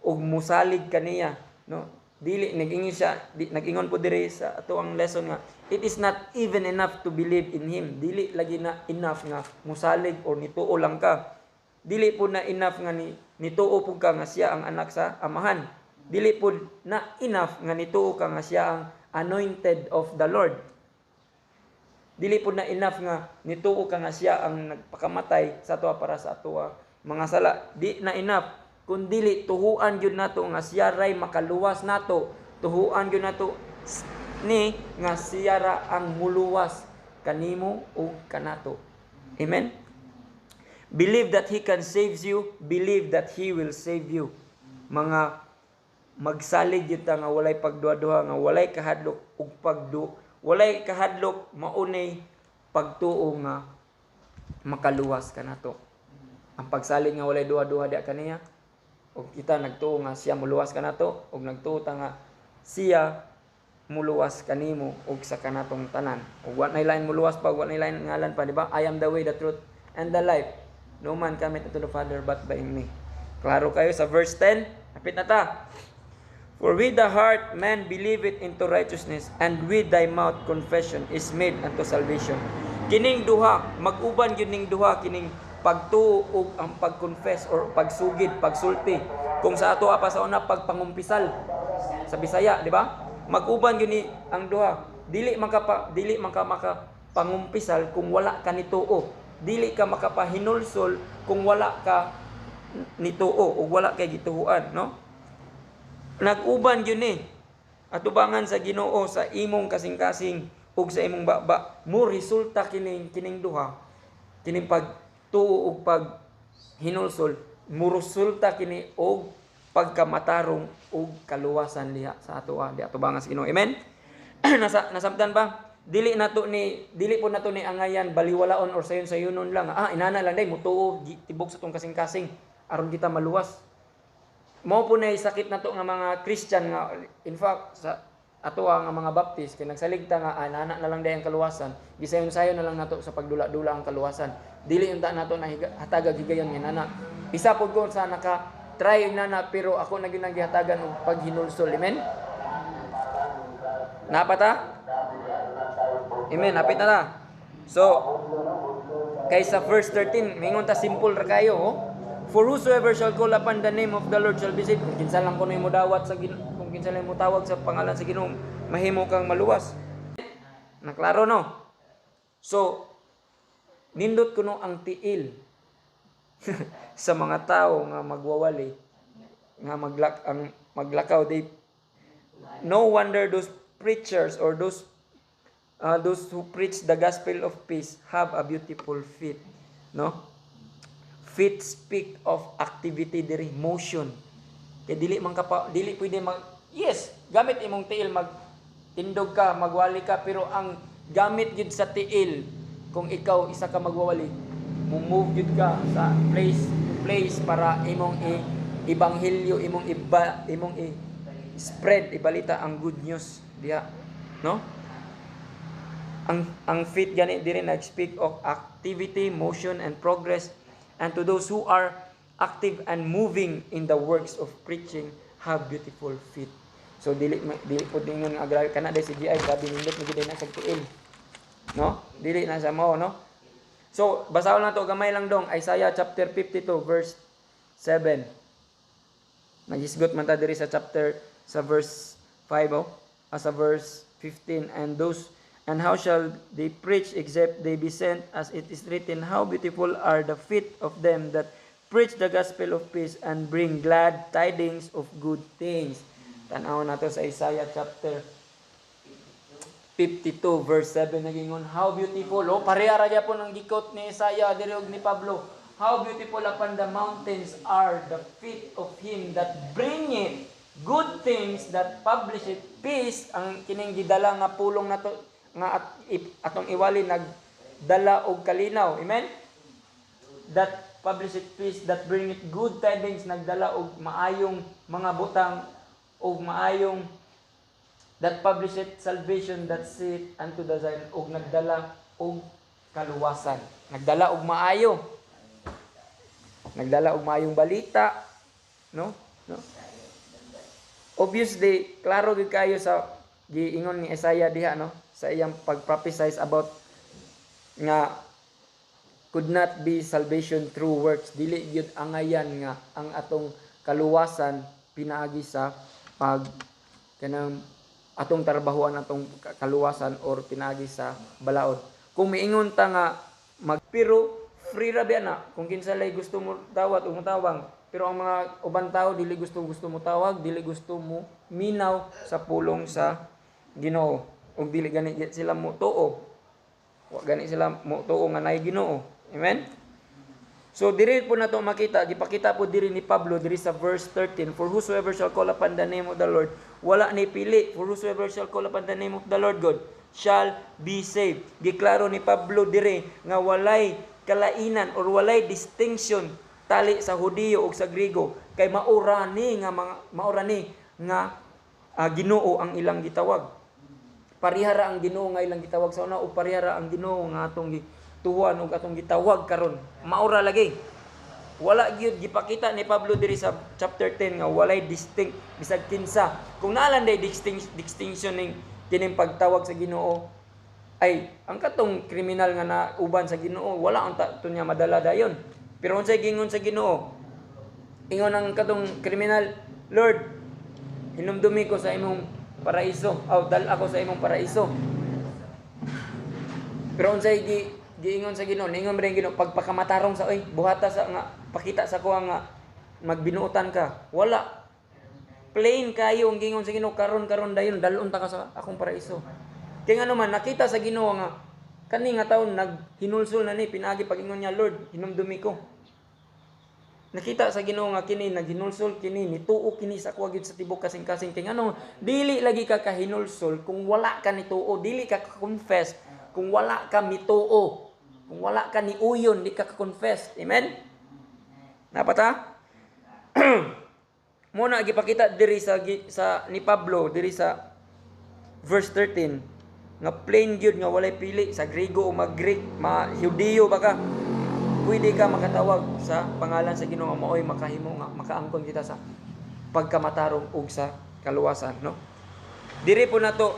Ug musalig kaniya, no? Dili nag-ingon po diri sa ato ang lesson nga it is not even enough to believe in him. Dili lagi na enough nga musalig or nituo lang ka. Dili po na enough nga nituo po ka nga siya ang anak sa amahan. Dili po na enough nga nituo ka nga siya ang anointed of the Lord. Dili po na enough nga nituo ka nga siya ang nagpakamatay sa tuwa para sa atuwa mga sala. Di na enough kun dili tuhuan gyud nato nga siya ray makaluwas nato. Tuhuan gyud nato ni nga siya ra ang muluwas kanimo o kanato. Amen. Believe that he can save you, believe that he will save you. Mga magsalig gyud ta nga walay pagduha-duha, nga walay kahadlok ug walay kahadlok maunay pagtuo nga makaluwas kanato. Ang pagsalig nga walay duha-duha diha kaniya ug kita nagtuo nga siya muluwas kanato ug nagtuo ta nga siya muluwas kanimo ug sa kanatong tanan. Ug wa nay lain muluwas pa, wa nay lain ngalan pa, di ba? I am the way, the truth, and the life. No man cometh unto the Father but by me. Klaro kayo sa verse 10? Hapit na ta. For with the heart man believeth into righteousness, and with thy mouth confession is made unto salvation. Kining duha, mag-uban gyud ning duha kining pagtuo ug ang pag-confess or pagsugid, pagsulti. Kung sa ato pa sa una pagpangumpisal sa Bisaya, di ba? Mag-uban gyud ni ang duha. Dili makapangumpisal kung wala ka nituo. Dili ka makapahinulsol kung wala ka nituo ug wala kay gituhuan, no? Nag-uban gyud ni atubangan sa Ginoo sa imong kasing-kasing ug sa imong baba. Mo resulta kining duha. Kining pagtuo ug paghinulsol, mo resulta kini og pagkamatarong ug kaluwasan liha sa ato di atubangan sa Ginoo. Amen. Nasabtan ba? Dili po nato ni angayan baliwalaon or sayon-sayonon lang. Inana lang day mutuo tibok sa tong kasing-kasing aron kita maluwas. Mao po na sakit nato nga mga Christian nga in fact sa ato nga mga Baptist kay nagsaligta nga inana na lang day ang kaluwasan. Gisayon-sayon na lang nato sa pagdula-dula ang kaluwasan. Dili unta nato na hatagag higayon nga nana. Isa pod ko sa try nana pero ako na ginagihatagan og paghinulsol. Amen. Napata? Amen. Napit na ta. So, kaysa verse 13, mingon ta simple ra kayo, oh. For whosoever shall call upon the name of the Lord shall be saved. Kung kinsa lang kuno mo dawat sa kung kinsa lang mo tawag sa pangalan sa Ginoo, mahimo kang maluwas. Naklaro no? So, nindot kuno ang tiil sa mga tao nga magwawali nga maglakaw. No wonder those preachers or those who preach the gospel of peace have a beautiful feet, no? Feet speak of activity diri, motion. Kay dili pwede yes, gamit imong tiil tindog ka, magwali ka, pero ang gamit gyud sa tiil, kung ikaw isa ka magwawali, move gyud ka sa place to place para imong ibanghelyo, imong spread, ibalita ang good news diha, no? Ang feet gani diri nag-speak of activity, motion, and progress, and to those who are active and moving in the works of preaching have beautiful feet. So dili po dingon nga grabe kana dai si GI, grabe nindot mo gid na sa tiil, no? Dili na sa mao, no? So basahon na to gamay lang dong, Isaiah chapter 52 verse 7. Nagisgot man ta diri sa verse 5, sa verse 15, and how shall they preach except they be sent, as it is written, how beautiful are the feet of them that preach the gospel of peace and bring glad tidings of good things. Tanaw na to sa Isaiah chapter 52 verse 7 nagingon, how beautiful, pareha ra gyapon ang gikot ni Isaiah diri og ni Pablo. How beautiful upon the mountains are the feet of him that bringeth good things, that publisheth peace. Ang kining gidala nga pulong nato nga atong iwali nagdala og kalinaw. Amen? That publisheth peace, that bringeth good tidings, nagdala og maayong mga butang, og maayong, that publisheth salvation, that saith unto the Zion, og nagdala og kaluwasan. Nagdala og maayo. Nagdala og maayong balita, no? Obviously, klaro gid kayo sa giingon ni Isaiah diha, no? Sa iyang pag-prophesize about nga could not be salvation through works. Dili gyud angayan nga ang atong kaluwasan pinaagi sa kanang atong trabahoan, atong kaluwasan, or pinaagi sa balaod. Kung miingon ta nga pero free ra ba na kung kinsa lay gusto mo dawat o matawag, pero ang mga uban tao dili gusto mo tawag, dili gusto mo minaw sa pulong sa Ginoo, ug dili gani sila mo tuo, wa gani sila mo tuo nga nay Ginoo. Amen. So diri po nato makita, gipakita po diri ni Pablo diri sa verse 13, for whosoever shall call upon the name of the Lord, wala ni pili, for whosoever shall call upon the name of the Lord God shall be saved. Giklaro ni Pablo diri nga walay kalainan or walay distinction tali sa Hudiyo ug sa Griego, kay maura ni nga Ginoo ang ilang gitawag. Parihara ang Ginoo nga ilang gitawag sa una, ug parihara ang Ginoo nga atong tuwan ug atong gitawag karon. Maura lagi. Wala gyud gipakita ni Pablo diri sa chapter 10 nga walay distinct bisag kinsa. Kung naalanday distinction ning kining pagtawag sa Ginoo, ay ang katong kriminal nga nauban sa Ginoo, wala ang to niya madala dayon. Pero unsay gingon sa Ginoo? Ingon ang katong kriminal, Lord, hinumdumi ko sa imong paraiso, dal ako sa imong paraiso. Pero unsay giingon sa Ginoo? Ningon ba Ginoo pagpakamatarong sa buhata sa nga pakita sa ko nga magbinuotan ka? Wala. Plain kayo ang gingon sa Ginoo, karon dayon dalon ta ka sa akong paraiso. Kaya nga naman nakita sa Ginoo nga kani nga taon naghinulsol na ni pinaagi pagingon niya, Lord, hinumdumi ko. Nakita sa Ginoo nga kini naghinulsol kini, nituo kini sa kuwagid sa tibok kasing-kasing. Kaya ano, dili lagi ka kahinulsol kung wala ka nituo, dili ka confess kung wala ka mituo. Kung wala ka ni uyon, di ka confess. Amen? Napata? Muna gipakita diri sa ni Pablo diri sa verse 13 nga plain gyud nga walay pili sa Griego o mag-Greek, Hudiyo baka pwede ka makatawag sa pangalan sa Ginoo, maoy makahimo nga makaangkon kita sa pagkamatarong ug sa kaluwasan, no? Diri po nato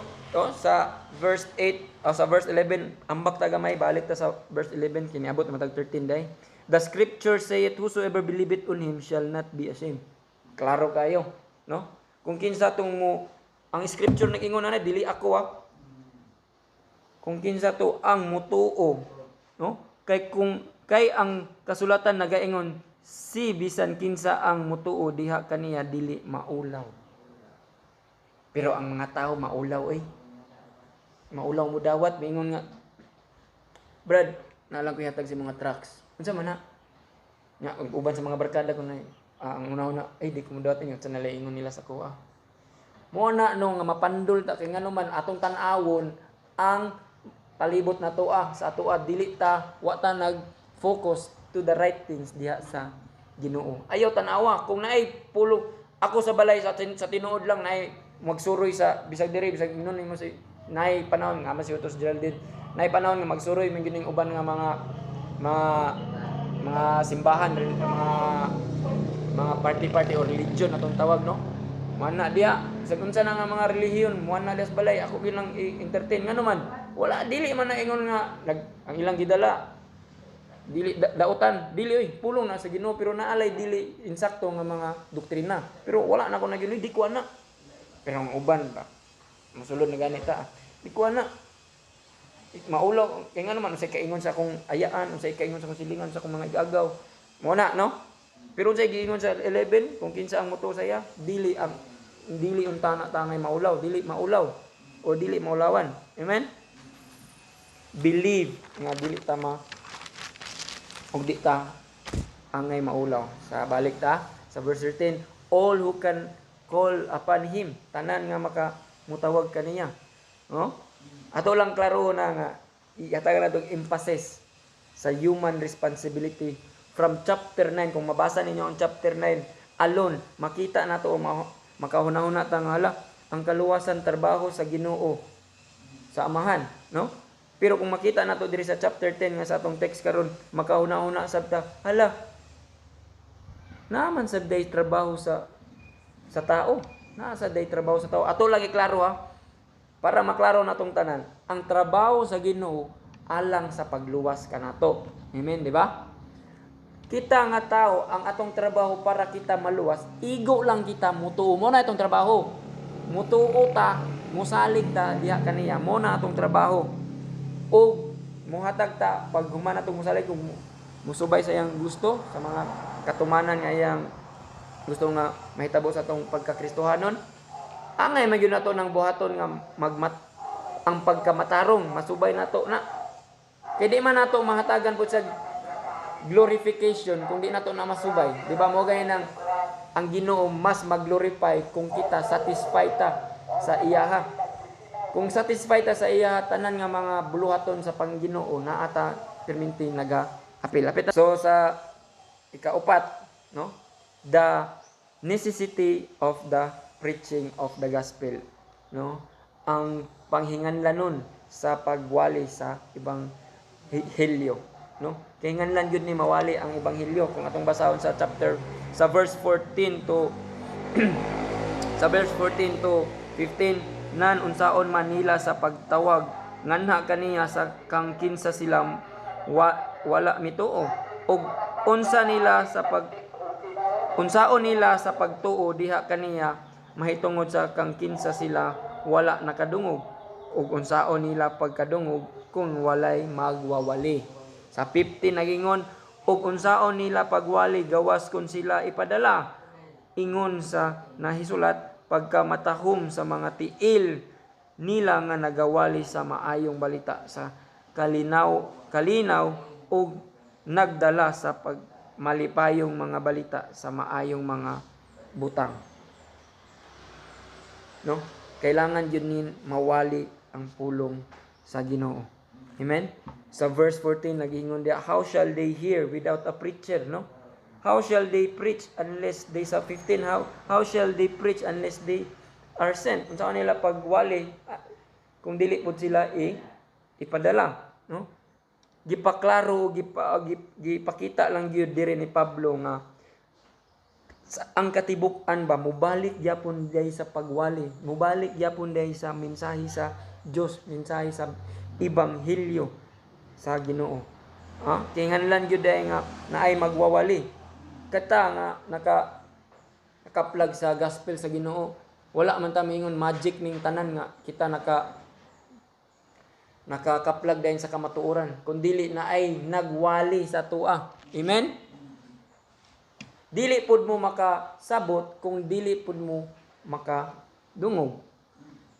sa verse 8 o sa verse 11, ambak ta gamay, balik ta sa verse 11 kiniabot matag 13 day. The scripture saith, whosoever believeth on him shall not be ashamed. Klaro kayo, no? Kung kinsa tong ang scripture nagingon na dili ako kung kinsa to ang mutuo, no? Kay ang kasulatan nagaingon, si bisan kinsa ang mutuo diha kaniya dili maulaw. Pero ang mga tao maulaw maulaw mo dawat mingon nga, Brad, naalang ko yatag sa mga trucks. Unsa man na? Nga uban sa mga barkada ko na ang una-una di ko mo dawat ingon sa nalaingon nila sa kuha. Mo na no nga mapandol ta kay ngano man atong tan-awon ang palibot na tuwa sa atoa dili ta wa ta nag-focus to the right things diha sa Ginoo. Ayaw tan-awa kung naay pulo ako sa balay sa tinuod lang naay magsuroy sa bisag diri bisag inon mo si naay panahon nga mas utos Geraldine naay panahon nga magsuroy man gining uban nga mga simbahan mga party or religion atong tawag no. Mana dia sa unsa na nga mga relihiyon muan na dias balay ako bilang entertain ngano man wala dili man na ingon nga ang ilang gidala dili dautan dili pulong na sa Ginoo pero naalay dili insakto nga mga doktrina pero wala na ko na Ginoo di ko ana pero ang uban ba mosulod na ganita di ko ana maulaw kay nga naman unsay kaingon sa akong ayaan unsay kaingon sa akong silingan sa akong mga igagaw mo na no pero unsay giingon sa 11 kung kinsa ang moto saya dili untana tangay maulaw dili maulaw o dili maulawan amen believe nga dili tama og di ta angay maulaw sa balik ta sa verse 13 all who can call upon him tanan nga makamutawag kaniya no ato lang klaro na nga ihatag na tong emphasis sa human responsibility from chapter 9 kung mabasa ninyo ang chapter 9 alone makita nato makahuna-huna ta nga ang kaluwasan trabaho sa Ginoo sa amahan no. Pero kung makita nato diri sa chapter 10 nga sa atong text karon makahuna-huna sabta naman sa day trabaho sa tao sa day trabaho sa tao ato lagi klaro para maklaro natong tanan ang trabaho sa Ginoo alang sa pagluwas kanato amen di ba kita nga tao ang atong trabaho para kita maluwas igo lang kita mutuo mo na itong trabaho mutuo ta musalig ta diha kaniya mo na atong trabaho o muhatag ta pag human atong musalig kung musubay sa iyang gusto sa mga katumanan nga iyang gusto nga mahitabo sa atong pagkakristohanon angay magyud nato ng buhaton nga ang pagkamatarong masubay nato na kay di man nato mahatagan pud sa glorification kung di nato na masubay di ba mo gay nang ang Ginoo mas mag-glorify kung kita satisfied ta sa iya kung satisfied ta sa iya tanan nga mga buluhaton sa Panginoon na ata perminti naga-apil-apil so sa ikaupat no the necessity of the preaching of the gospel no ang panghinganlanon sa pagwali sa ibang helyo no kay nganlan gyud ni mawali ang ebanghelyo kung atong basahon sa verse 14 to sa verse 14 to 15 nan unsaon man nila sa pagtawag nganha kaniya sa kang kinsa sila wala mituo ug unsaon nila sa pagtuo diha kaniya mahitungod sa kang kinsa sila wala nakadungog ug unsaon nila pagkadungog kung walay magwawali sa 15 nagingon ug unsaon nila pagwali gawas kun sila ipadala ingon sa nahisulat pagkamatahom sa mga tiil nila nga nagawali sa maayong balita sa kalinaw ug nagdala sa pagmalipayong mga balita sa maayong mga butang no kailangan yun ni mawali ang pulong sa Ginoo amen sa verse 14 naghingon dia how shall they hear without a preacher no how shall they preach unless they sa 15 how shall they preach unless they are sent unsa nila pagwali kung dili pud sila ipadala no gipaklaro gipakita lang gyud diri ni Pablo nga ang katibuk-an ba mubalik gyapon day sa pagwali mubalik gyapon day sa mensahe sa Dios mensahe sa ebanghelyo sa Ginoo kay hanlan gyud day nga naay magwawali kata nga naka-plug sa gospel sa Ginoo wala man ta mingon magic ning tanan nga kita nakaka-plug dayon sa kamatuoran kun dili na ay nagwali sa tua amen dili pud mo makasabot kung dili pud mo makadungog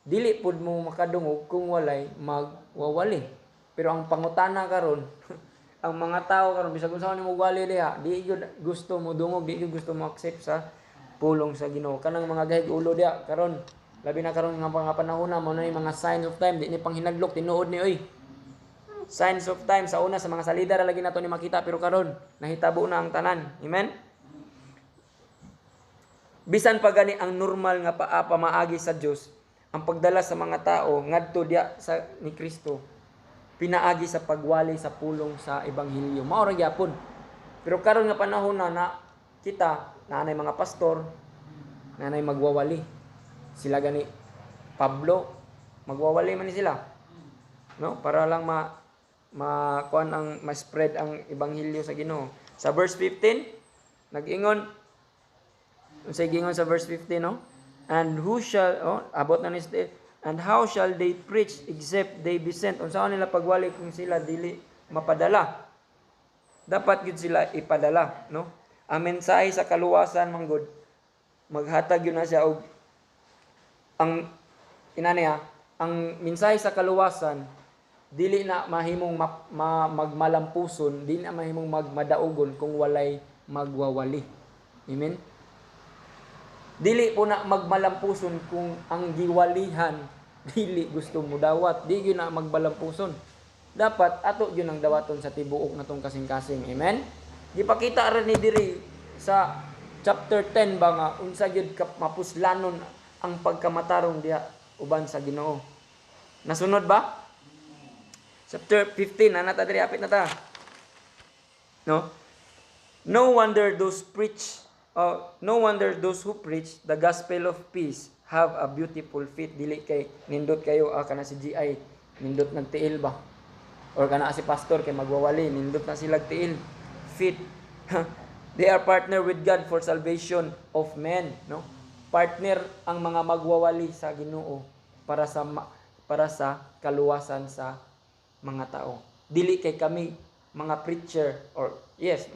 dili pud mo makadungog kung walay magwawali. Pero ang pangutana karon ang mga tao karon bisag unsa man mo wali diha, di gyud gusto mo dungog, di gyud gusto mo accept sa pulong sa Ginoo. Kanang mga gahig ulo diha karon, labi na karon nga mga panahon na mo na mga signs of time, di ni panghinadlok tinuod ni oy. Signs of time sa una sa mga salida ra lagi nato ni makita, pero karon nahitabo na ang tanan. Amen. Bisan pa gani ang normal nga pamaagi sa Dios, ang pagdala sa mga tao ngadto diya sa ni Kristo pinaagi sa pagwali sa pulong sa ebanghelyo. Mao ra gyapon. Pero karon nga panahon na kita nanay mga pastor, nanay magwawali. Sila gani Pablo, magwawali man ni sila. No? Para lang kuan ang ma-spread ang ebanghelyo sa Ginoo. Sa verse 15, nag-ingon unsay gingon sa verse 15, no? And who shall abot na ni and how shall they preach except they be sent? Unsa nila pagwali kung sila dili mapadala? Dapat gid sila ipadala, no? Ang mensahe sa kaluwasan manggod maghatag yun na siya og ang ang mensahe sa kaluwasan dili na mahimong magmalampuson, dili na mahimong magmadaogon kung walay magwawali. Amen. Dili po na magmalampuson kung ang giwalihan dili gusto mo dawat, di gyud na magbalampuson. Dapat ato gyud ang dawaton sa tibuok natong kasing-kasing. Amen. Gipakita ra ni diri sa chapter 10 ba nga unsa gyud mapuslanon ang pagkamatarong diha uban sa Ginoo. Nasunod ba? Chapter 15 na nata diri, apit na ta. No? No wonder those who preach the gospel of peace have a beautiful feet. Dili kay nindot kayo kana si GI nindot nagtiil ba, or kana si pastor kay magwawali nindot na sila tiil feet. They are partner with God for salvation of men, no? Partner ang mga magwawali sa Ginoo para sa kaluwasan sa mga tao. Dili kay kami mga preacher, or yes,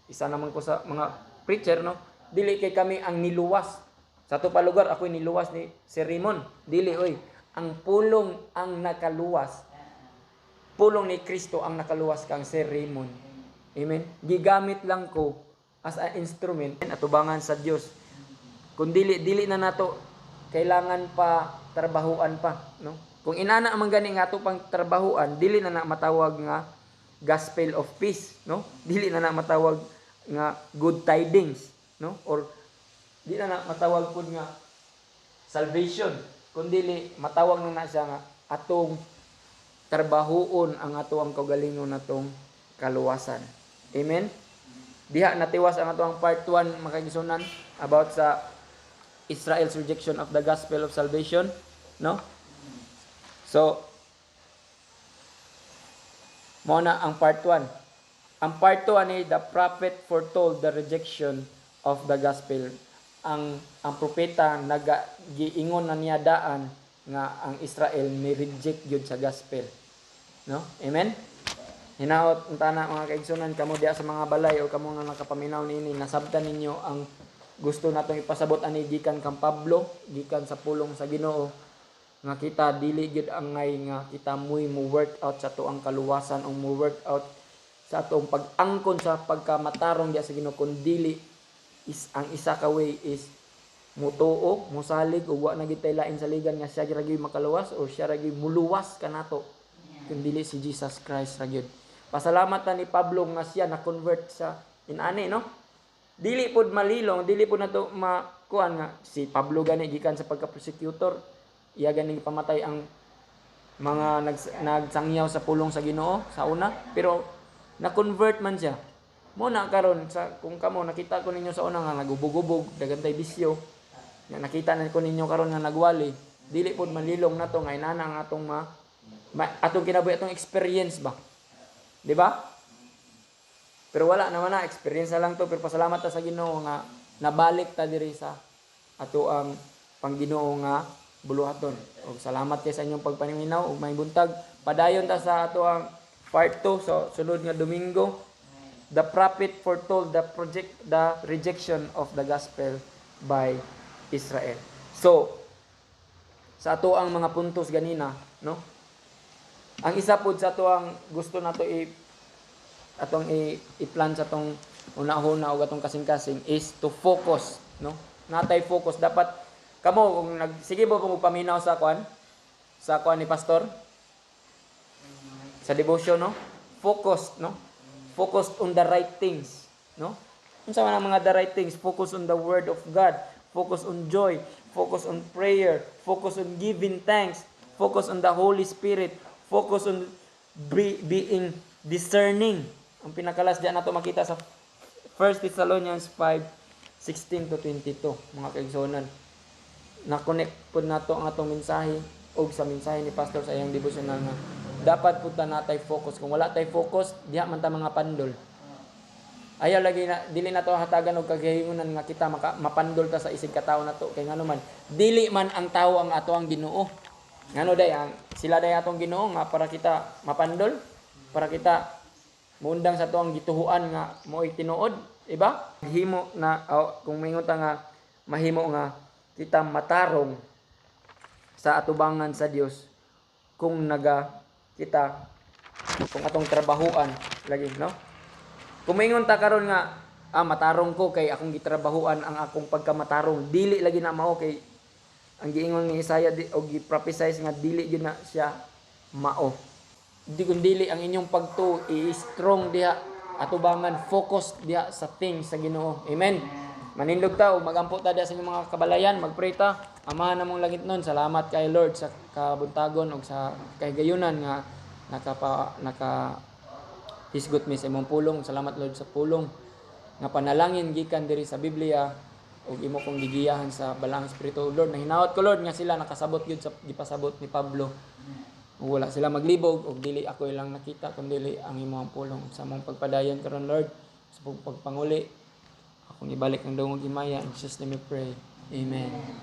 isa naman ko sa mga preacher, no? Dili kay kami ang niluwas. Sa to pa lugar ako niluwas ni si Raymond. Dili oy, ang pulong ang nakaluwas. Pulong ni Kristo ang nakaluwas kang si Raymond. Amen. Gigamit lang ko as an instrument atubangan sa Dios. Kung dili na nato kailangan pa trabahuan pa, no? Kung inana man gani nga ato pang trabahuan, dili na matawag nga gospel of peace, no? Dili na matawag nga good tidings, no? Or di na matawag pud nga salvation, kundi matawag na siya nga atong trabahoon ang ato ang kaugalingon natong kaluwasan. Amen. Diha natiwas ang ato ang part 1 makagisunan about sa Israel's rejection of the gospel of salvation, no? So mo na ang part 1. Ang part 2 ani the prophet foretold the rejection of the gospel. Ang propeta giingon na niya daan nga ang Israel may reject gyud sa gospel. No? Amen. Hinaot unta na mga kaigsunan kamo diha sa mga balay o kamo nga nakapaminaw niini, nasabtan ninyo ang gusto natong ipasabot ani gikan kang Pablo, gikan sa pulong sa Ginoo, nga kita dili gyud angay nga kita mo work out sa tuang kaluwasan o mo work out sa atong pag-angkon sa pagkamatarong diha sa Ginoo, kun dili ang isa ka way is mutuo, musalig ug wa na gid tay lain sa ligan nga siya ra gyud makaluwas o siya ra gyud muluwas kanato, kun dili si Jesus Christ ra gyud. Pasalamat ni Pablo nga siya na convert sa inani, no? Dili pod malilong, dili pod nato makuan nga si Pablo gani gikan sa pagka-prosecutor, iya gani pamatay ang mga nagsangyaw sa pulong sa Ginoo sa una, pero na-convert man siya. Mo na karon sa kung kamo nakita ko ninyo sa una nga nagubog-ubog, dagantay bisyo. Nakita na ko ninyo karon nga nagwali. Dili pod malilong nato nga inana ang atong atong kinabuhi atong experience ba. Di ba? Pero wala naman na experience na lang to, pero pasalamat ta sa Ginoo nga nabalik ta diri sa ato ang Pangginoo nga buluhaton. Og salamat kay sa inyong pagpaminaw ug may buntag. Padayon ta sa ato ang part 2 so sunod nga Domingo. The prophet foretold the rejection of the gospel by Israel. So, sa ato ang mga puntos ganina, no? Ang isa pod sa ato ang gusto nato i-plan sa atong una-una o atong kasing-kasing is to focus, no? Natay focus dapat kamo kung sige mo paminaw sa kwan ni pastor sa devotion, no? Focused, no? Focused on the right things, no? Unsa man ang mga the right things? Focus on the word of God, focus on joy, focus on prayer, focus on giving thanks, focus on the Holy Spirit, focus on being discerning. Ang pinakalas diyan nato makita sa 1 Thessalonians 5:16 to 22, mga kaigsonan. Na-connect po nato ang atong mensahe og sa mensahe ni pastor sa iyang devotional nga dapat pud ta natay focus. Kung wala tay focus, diha man ta mga pandol. Ayaw lagi na dili nato hatagan og kagahingonan nga kita mapandol ta sa isig ka tawo nato kay ngano man dili man ang tawo ang ato ang Ginoo. Ngano day ang sila day atong Ginoo nga para kita mapandol, para kita muundang sa tuang gituhuan nga mo'y tinuod, iba? Himo na kung mingon ta nga mahimo nga kita matarong sa atubangan sa Dios kung kung atong trabahuan lagi, no? Kung mingon ta karon nga matarong ko kay akong gitrabahuan ang akong pagkamatarong, dili lagi na mao kay ang giingon ni Isaiah og gi-prophesy nga dili gyud na siya mao. Di kun dili ang inyong pagtuo i-strong diha atubangan, focus diha sa things sa Ginoo. Amen. Manindog ta og magampo ta diha sa inyong mga kabalayan, magpray ta. Amahan namong langit nun, salamat kay Lord sa kabuntagon og sa kahigayunan nga naka hisgot mi sa imong pulong. Salamat Lord sa pulong nga panalangin gikan diri sa Biblia ug imo kong gigiyahan sa balang espiritu. Lord, nahinaot ko Lord nga sila nakasabot gyud sa gipasabot ni Pablo. Wala sila maglibog og dili ako ilang nakita kundi ang imong pulong sa mong pagpadayon karon Lord sa pagpanguli akong ibalik ang dungog himaya in Jesus name we pray. Amen.